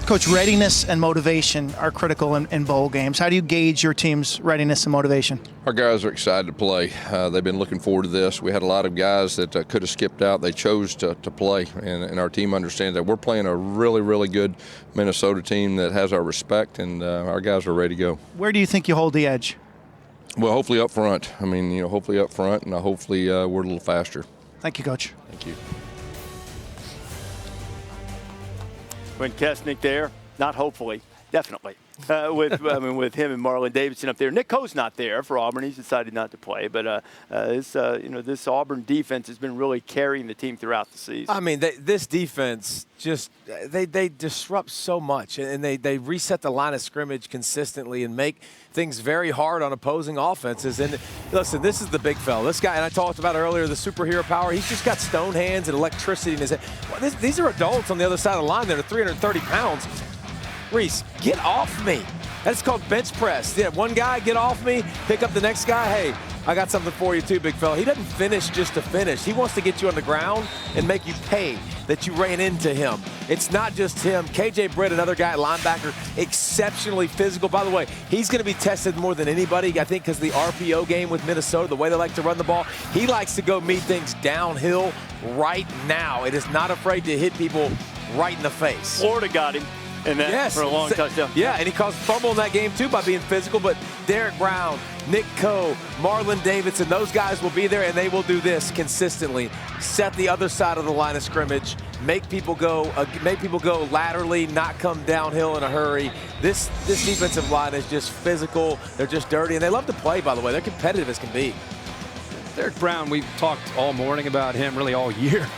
Coach, readiness and motivation are critical in bowl games. How do you gauge your team's readiness and motivation? Our guys are excited to play. They've been looking forward to this. We had a lot of guys that could have skipped out. They chose to play, and our team understands that. We're playing a really, really good Minnesota team that has our respect, and our guys are ready to go. Where do you think you hold the edge? Well, hopefully up front. I mean, hopefully up front, and hopefully we're a little faster. Thank you, Coach. Thank you. When Kesnick there, not hopefully, definitely. With him and Marlon Davidson up there. Nick Coe's not there for Auburn. He's decided not to play. But this Auburn defense has been really carrying the team throughout the season. I mean, this defense just they disrupt so much, and they reset the line of scrimmage consistently and make things very hard on opposing offenses. And listen, this is the big fella. This guy, and I talked about earlier, the superhero power. He's just got stone hands and electricity in his head. Well, these are adults on the other side of the line that are 330 pounds. Reese, get off me. That's called bench press. Yeah, one guy, get off me, pick up the next guy. Hey, I got something for you too, big fella. He doesn't finish just to finish. He wants to get you on the ground and make you pay that you ran into him. It's not just him. KJ Britt, another guy, linebacker, exceptionally physical. By the way, he's going to be tested more than anybody, I think, because the RPO game with Minnesota, the way they like to run the ball, he likes to go meet things downhill right now. It is not afraid to hit people right in the face. Florida got him. And that for a long touchdown. Yeah, and he caused a fumble in that game too by being physical. But Derek Brown, Nick Coe, Marlon Davidson, those guys will be there, and they will do this consistently. Set the other side of the line of scrimmage, make people go laterally, not come downhill in a hurry. This defensive line is just physical. They're just dirty, and they love to play. By the way, they're competitive as can be. Derek Brown, we've talked all morning about him, really all year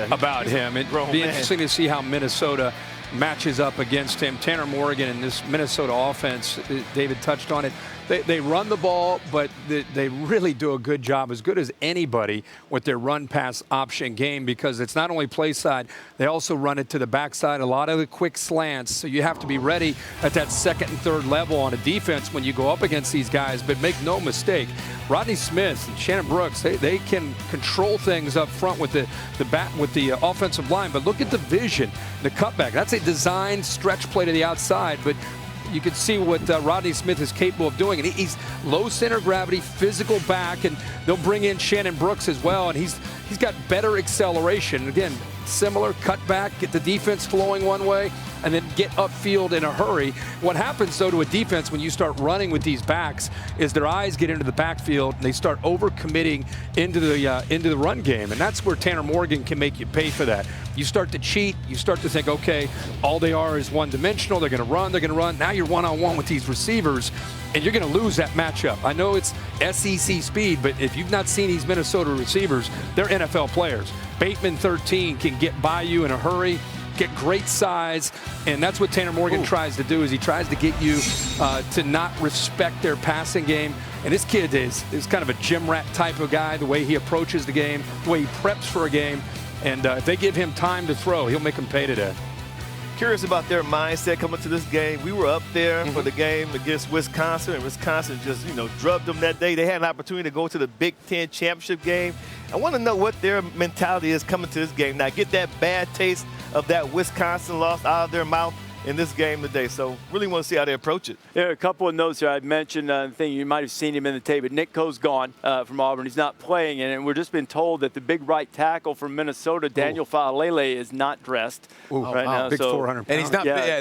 about him. It'd be interesting to see how Minnesota matches up against him. Tanner Morgan and this Minnesota offense, David touched on it. They run the ball, but they really do a good job, as good as anybody, with their run-pass option game, because it's not only play side, they also run it to the backside, a lot of the quick slants. So you have to be ready at that second and third level on a defense when you go up against these guys. But make no mistake, Rodney Smith and Shannon Brooks, they can control things up front with the offensive line. But look at the vision, the cutback. That's a designed stretch play to the outside, but you can see what Rodney Smith is capable of doing. And he's low center gravity, physical back, and they'll bring in Shannon Brooks as well. And He's got better acceleration. Again, similar cutback, get the defense flowing one way, and then get upfield in a hurry. What happens, though, to a defense when you start running with these backs is their eyes get into the backfield and they start overcommitting into the run game, and that's where Tanner Morgan can make you pay for that. You start to cheat. You start to think, okay, all they are is one-dimensional. They're going to run. They're going to run. Now you're one-on-one with these receivers, and you're going to lose that matchup. I know it's SEC speed, but if you've not seen these Minnesota receivers, they're NFL players. Bateman 13 can get by you in a hurry, get great size, and that's what Tanner Morgan tries to do, is he tries to get you to not respect their passing game. And this kid is kind of a gym rat type of guy, the way he approaches the game, the way he preps for a game. And if they give him time to throw, he'll make them pay today. Curious about their mindset coming to this game. We were up there for the game against Wisconsin, and Wisconsin just, drubbed them that day. They had an opportunity to go to the Big Ten championship game. I want to know what their mentality is coming to this game. Now, get that bad taste of that Wisconsin loss out of their mouth in this game today. So really want to see how they approach it. Yeah, a couple of notes here. I mentioned the thing, you might have seen him in the tape, but Nick Coe's gone from Auburn. He's not playing, and we're just been told that the big right tackle from Minnesota, Daniel Faalele, is not dressed right now. Big 400 pounds. And he's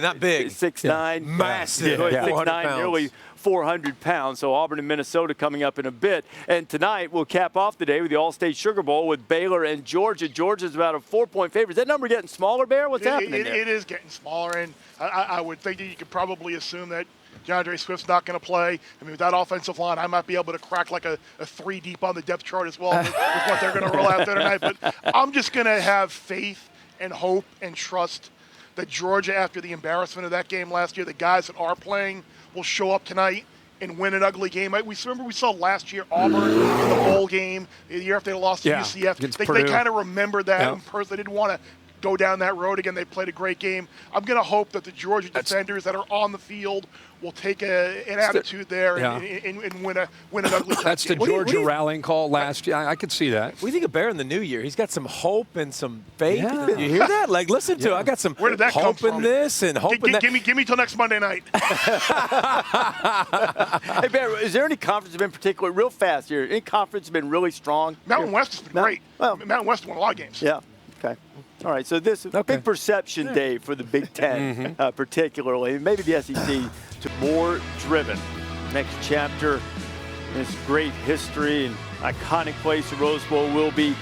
not big. 6'9". Massive. 6'9", nearly 400 pounds. So Auburn and Minnesota coming up in a bit. And tonight we'll cap off the day with the All-State Sugar Bowl with Baylor and Georgia. Georgia's about a 4-point favorite. Is that number getting smaller, Bear? What's happening there? It is getting smaller, and I would think that you could probably assume that DeAndre Swift's not going to play. I mean, with that offensive line, I might be able to crack like a 3 deep on the depth chart as well with what they're going to roll out there tonight. But I'm just going to have faith and hope and trust that Georgia, after the embarrassment of that game last year, the guys that are playing will show up tonight and win an ugly game. We saw last year Auburn in the bowl game, the year after they lost to UCF. They kind of remembered that in person. They didn't want to go down that road again. They played a great game. I'm going to hope that the Georgia defenders that are on the field will take an attitude there and win an ugly That's the Georgia rallying call last year. I could see that. What do you think of Bear in the new year? He's got some hope and some faith. Yeah. You hear that? Like, listen to it. I got some hope in this and hope in that. Give me till next Monday night. Hey, Bear, is there any conference in particular, real fast here, any conference been really strong? Mountain West has been great. Well, Mountain West won a lot of games. Yeah. Okay. All right. So this is a big perception day for the Big Ten, particularly. Maybe the SEC to more driven. Next chapter in this great history and iconic place, the Rose Bowl, will be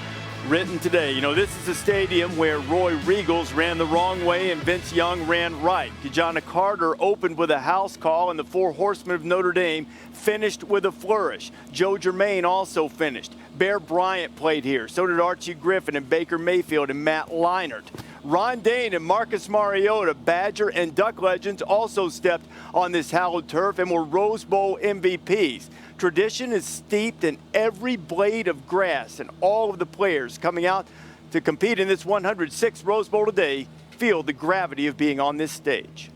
written today. This is a stadium where Roy Riegels ran the wrong way and Vince Young ran right. Kajana Carter opened with a house call, and the Four Horsemen of Notre Dame finished with a flourish. Joe Germain also finished. Bear Bryant played here. So did Archie Griffin and Baker Mayfield and Matt Leinart. Ron Dane and Marcus Mariota, Badger and Duck legends, also stepped on this hallowed turf and were Rose Bowl MVPs. Tradition is steeped in every blade of grass, and all of the players coming out to compete in this 106th Rose Bowl today feel the gravity of being on this stage.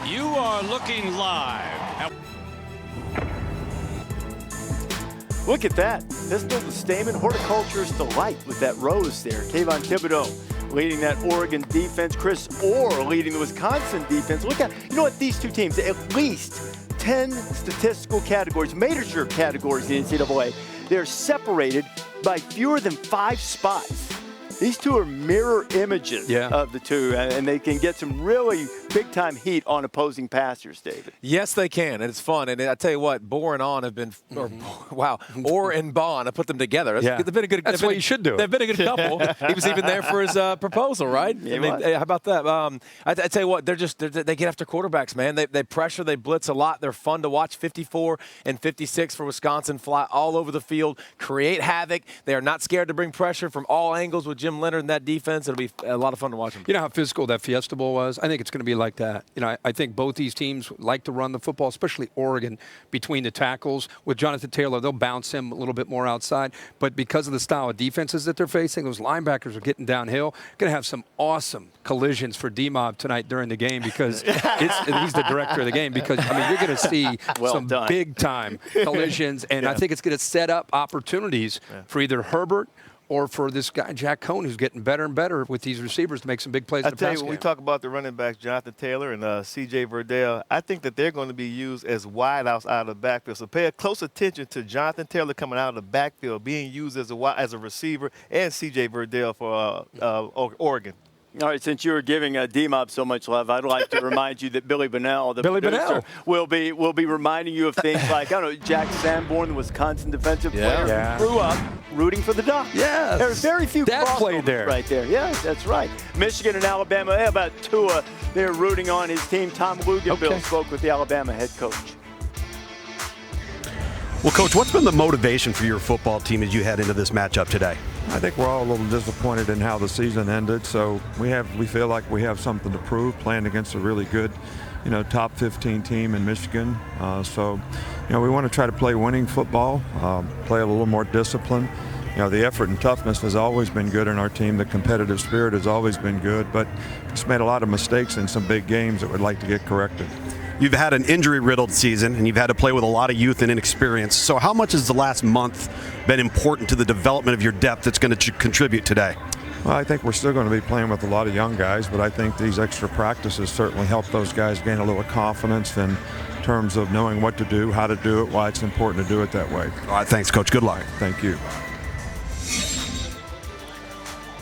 You are looking live. Look at that. Pistol to Stamen, horticulturist delight with that rose there. Kayvon Thibodeau leading that Oregon defense. Chris Orr leading the Wisconsin defense. Look at, these two teams, at least 10 statistical categories, major categories in the NCAA. They're separated by fewer than 5 spots. These two are mirror images of the two, and they can get some really big-time heat on opposing passers, David. Yes, they can, and it's fun. And I tell you what, Bohr and On have been, Orr and Bond, I put them together. They've been a good. That's what you should do. They've been a good couple. He was even there for his proposal, right? Yeah, hey, how about that? I tell you what, they get after quarterbacks, man. They pressure, they blitz a lot. They're fun to watch. 54 and 56 for Wisconsin, fly all over the field, create havoc. They are not scared to bring pressure from all angles with Jim Leonard and that defense. It'll be a lot of fun to watch them. You know how physical that Fiesta Bowl was? I think it's going to be like that. I think both these teams like to run the football, especially Oregon, between the tackles. With Jonathan Taylor, they'll bounce him a little bit more outside. But because of the style of defenses that they're facing, those linebackers are getting downhill. Going to have some awesome collisions for D-Mob tonight during the game because he's the director of the game. Because, you're going to see some big-time collisions. And I think it's going to set up opportunities for either Herbert or for this guy, Jack Cohn, who's getting better and better with these receivers to make some big plays in the pass game. I tell you, when we talk about the running backs, Jonathan Taylor and C.J. Verdell, I think that they're going to be used as wideouts out of the backfield. So pay close attention to Jonathan Taylor coming out of the backfield, being used as a receiver, and C.J. Verdell for Oregon. All right, since you were giving D-Mob so much love, I'd like to remind you that Billy Bunnell, the producer, will be reminding you of things like, I don't know, Jack Sanborn, the Wisconsin defensive player, who grew up rooting for the Ducks. Yeah. There's very few played there. Right there. Yeah, that's right. Michigan and Alabama, about Tua, they're rooting on his team. Tom Luginbill spoke with the Alabama head coach. Well, Coach, what's been the motivation for your football team as you head into this matchup today? I think we're all a little disappointed in how the season ended, so we feel like we have something to prove playing against a really good, top 15 team in Michigan. So we want to try to play winning football, play a little more discipline. The effort and toughness has always been good in our team. The competitive spirit has always been good, but just made a lot of mistakes in some big games that we'd like to get corrected. You've had an injury-riddled season, and you've had to play with a lot of youth and inexperience. So how much has the last month been important to the development of your depth that's going to contribute today? Well, I think we're still going to be playing with a lot of young guys, but I think these extra practices certainly help those guys gain a little confidence in terms of knowing what to do, how to do it, why it's important to do it that way. All right, thanks, Coach. Good luck. Thank you.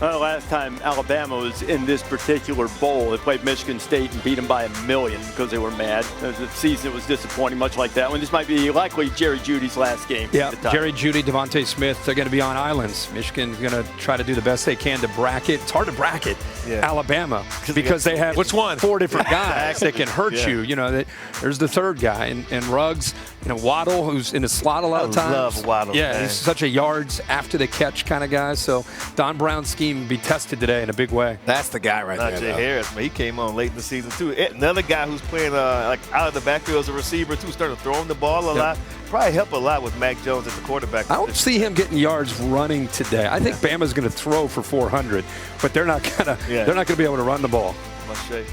Last time Alabama was in this particular bowl, they played Michigan State and beat them by 1 million because they were mad. It was a season that was disappointing, much like that one. This might be likely Jerry Jeudy's last game. Yeah, Jerry Jeudy, Devontae Smith, they're going to be on islands. Michigan's going to try to do the best they can to bracket. It's hard to bracket Alabama because they have 4 different guys that can hurt you. There's the third guy, and Ruggs, Waddle, who's in the slot a lot of times. I love Waddle. Yeah, man. he's such a yards after the catch kind of guy. So Don Brown's scheme be tested today in a big way. That's the guy right there. Najee Harris, man, he came on late in the season too. Another guy who's playing like out of the backfield as a receiver too, started throwing the ball a lot. Probably help a lot with Mac Jones at the quarterback. I don't see him getting yards running today. I think Bama's going to throw for 400, but they're not going to be able to run the ball.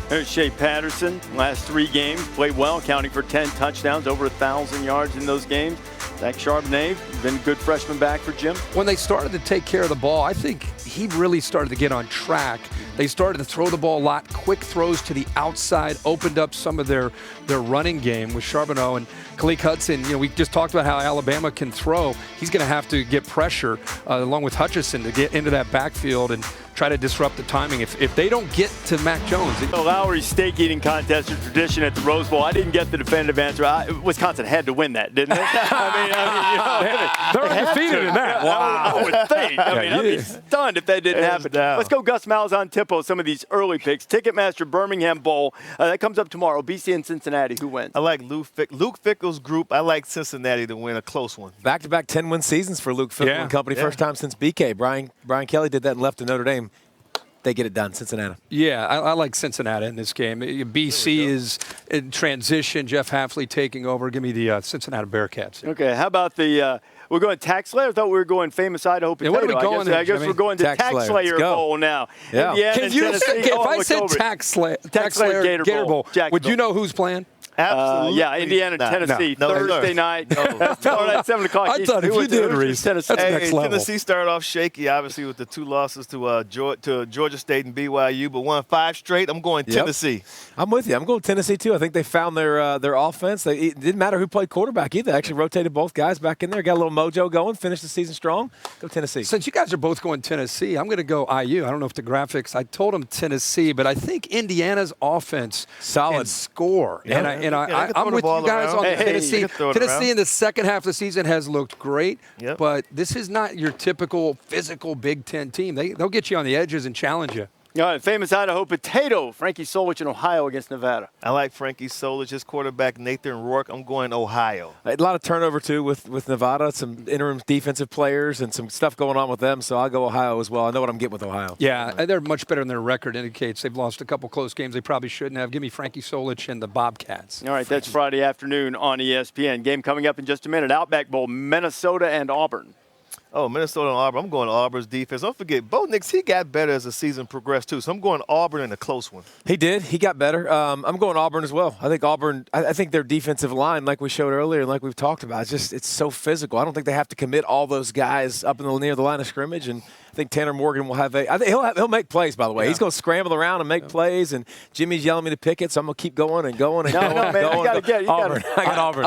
There's Shea Patterson. Last 3 games, played well, counting for 10 touchdowns, over 1,000 yards in those games. Zach Charbonnet, been a good freshman back for Jim. When they started to take care of the ball, I think he really started to get on track. They started to throw the ball a lot, quick throws to the outside, opened up some of their running game with Charbonnet and Khaleke Hudson. We just talked about how Alabama can throw. He's going to have to get pressure along with Hutchinson to get into that backfield and try to disrupt the timing. If they don't get to Mac Jones. The Lowry steak eating contest, a tradition at the Rose Bowl. I didn't get the definitive answer. Wisconsin had to win that, didn't they? They're undefeated in that. Wow. I would think. I'd be stunned if that didn't happen. Let's go Gus Malzahn Tippo, some of these early picks. Ticketmaster Birmingham Bowl. That comes up tomorrow. BC and Cincinnati. Who wins? I like Luke Fickell's group. I like Cincinnati to win a close one. Back-to-back 10-win seasons for Luke Fickell and company. First time since BK. Brian Kelly did that and left to Notre Dame. They get it done, Cincinnati. Yeah, I like Cincinnati in this game. BC is in transition. Jeff Hafley taking over. Give me the Cincinnati Bearcats. Okay, how about the we're going Tax Slayer? I thought we were going famous Idaho potato. What are we going I guess we're going to Tax Slayer Bowl now. Yeah. Can you if I said Tax Slayer Gator Bowl, would you know who's playing? Absolutely. Yeah, Indiana, Tennessee, Thursday night. Tomorrow night, 7 o'clock. I thought if you did, Reese, that's next level. Tennessee started off shaky, obviously, with the 2 losses to Georgia State and BYU, but won 5 straight. I'm going Tennessee. I'm with you. I'm going Tennessee, too. I think they found their offense. It didn't matter who played quarterback either. They actually rotated both guys back in there. Got a little mojo going, finished the season strong. Go Tennessee. Since you guys are both going Tennessee, I'm going to go IU. I don't know if the graphics, I told them Tennessee, but I think Indiana's offense solid score. Yeah. I'm with you guys on Tennessee. Tennessee in the second half of the season has looked great, but this is not your typical physical Big Ten team. They'll get you on the edges and challenge you. All right, famous Idaho potato, Frankie Solich in Ohio against Nevada. I like Frankie Solich, his quarterback, Nathan Rourke. I'm going Ohio. A lot of turnover, too, with Nevada, some interim defensive players and some stuff going on with them, so I'll go Ohio as well. I know what I'm getting with Ohio. Yeah, they're much better than their record indicates. They've lost a couple close games they probably shouldn't have. Give me Frankie Solich and the Bobcats. All right, that's Friday afternoon on ESPN. Game coming up in just a minute. Outback Bowl, Minnesota and Auburn. Oh, Minnesota and Auburn. I'm going Auburn's defense. Don't forget, Bo Nix, he got better as the season progressed, too. So I'm going Auburn in a close one. He did. He got better. I'm going Auburn as well. I think Auburn, I think their defensive line, like we showed earlier and like we've talked about, it's so physical. I don't think they have to commit all those guys up near the line of scrimmage. And think Tanner Morgan will have I think he'll make plays, by the way. Yeah. He's going to scramble around and make plays, and Jimmy's yelling me to pick it, so I'm going to keep going and going and going. No, man, you got to get it. Auburn. I got Auburn.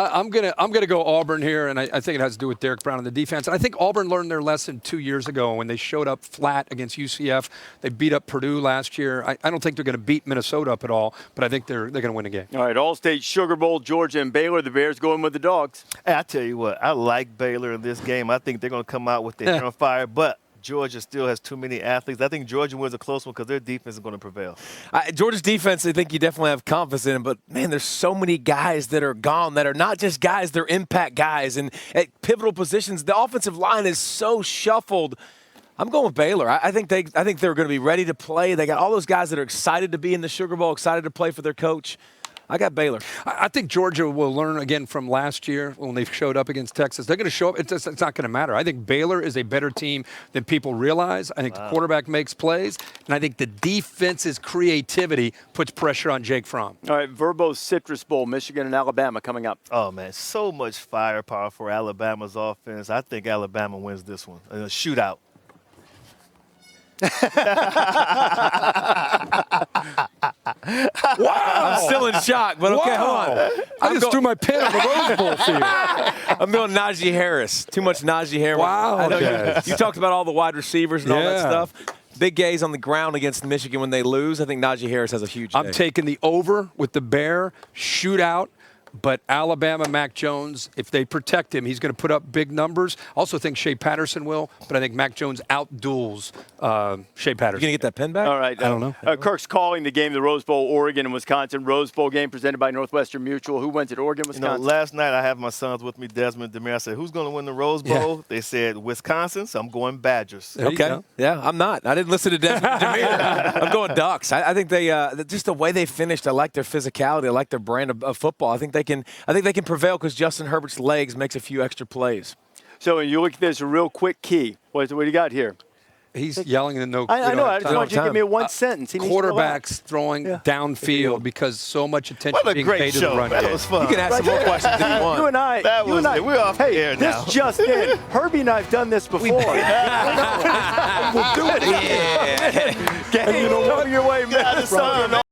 I'm gonna go Auburn here, and I think it has to do with Derek Brown and the defense. And I think Auburn learned their lesson 2 years ago when they showed up flat against UCF. They beat up Purdue last year. I don't think they're going to beat Minnesota up at all, but I think they're going to win a game. All right, All-State Sugar Bowl, Georgia and Baylor. The Bears going with the Dogs. Hey, I tell you what, I like Baylor in this game. I think they're going to come out with their hair on fire, but Georgia still has too many athletes. I think Georgia wins a close one because their defense is going to prevail. Georgia's defense, I think you definitely have confidence in, but, man, there's so many guys that are gone that are not just guys, they're impact guys. And at pivotal positions, the offensive line is so shuffled. I'm going with Baylor. I think they're going to be ready to play. They got all those guys that are excited to be in the Sugar Bowl, excited to play for their coach. I got Baylor. I think Georgia will learn again from last year when they showed up against Texas. They're going to show up. It's not going to matter. I think Baylor is a better team than people realize. I think the quarterback makes plays, and I think the defense's creativity puts pressure on Jake Fromm. All right, VRBO Citrus Bowl, Michigan and Alabama coming up. Oh, man, so much firepower for Alabama's offense. I think Alabama wins this one. A shootout. Wow! I'm still in shock, but okay, hold on. I just threw my pin on the Rose Bowl field. I'm going Najee Harris. Too much Najee Harris. Wow. I know you talked about all the wide receivers and all that stuff. Big gaze on the ground against Michigan when they lose. I think Najee Harris has a huge day. I'm taking the over with the Bear shootout. But Alabama, Mac Jones, if they protect him, he's going to put up big numbers. I also think Shea Patterson will, but I think Mac Jones outduels Shea Patterson. You going to get that pin back? All right. I don't know. Kirk's calling the game, the Rose Bowl, Oregon and Wisconsin. Rose Bowl game presented by Northwestern Mutual. Who wins it, Oregon, Wisconsin? You know, last night I have my sons with me, Desmond, Demir. I said, who's going to win the Rose Bowl? Yeah. They said Wisconsin, so I'm going Badgers. Okay. Yeah, I'm not. I didn't listen to Desmond Demir. I'm going Ducks. I think they just the way they finished, I like their physicality. I like their brand of football. I think they can prevail because Justin Herbert's legs makes a few extra plays. So when you look at this, a real quick key. What do you got here? He's yelling in no. I know. I just want you to give me a one sentence. Quarterbacks throwing downfield because so much attention being paid to the run game. That was fun. You can ask some more questions if you want. You and I. We're off the air now. This just in. Herbie and I have done this before. We'll do it again. Yeah. Game, you know, your way, man.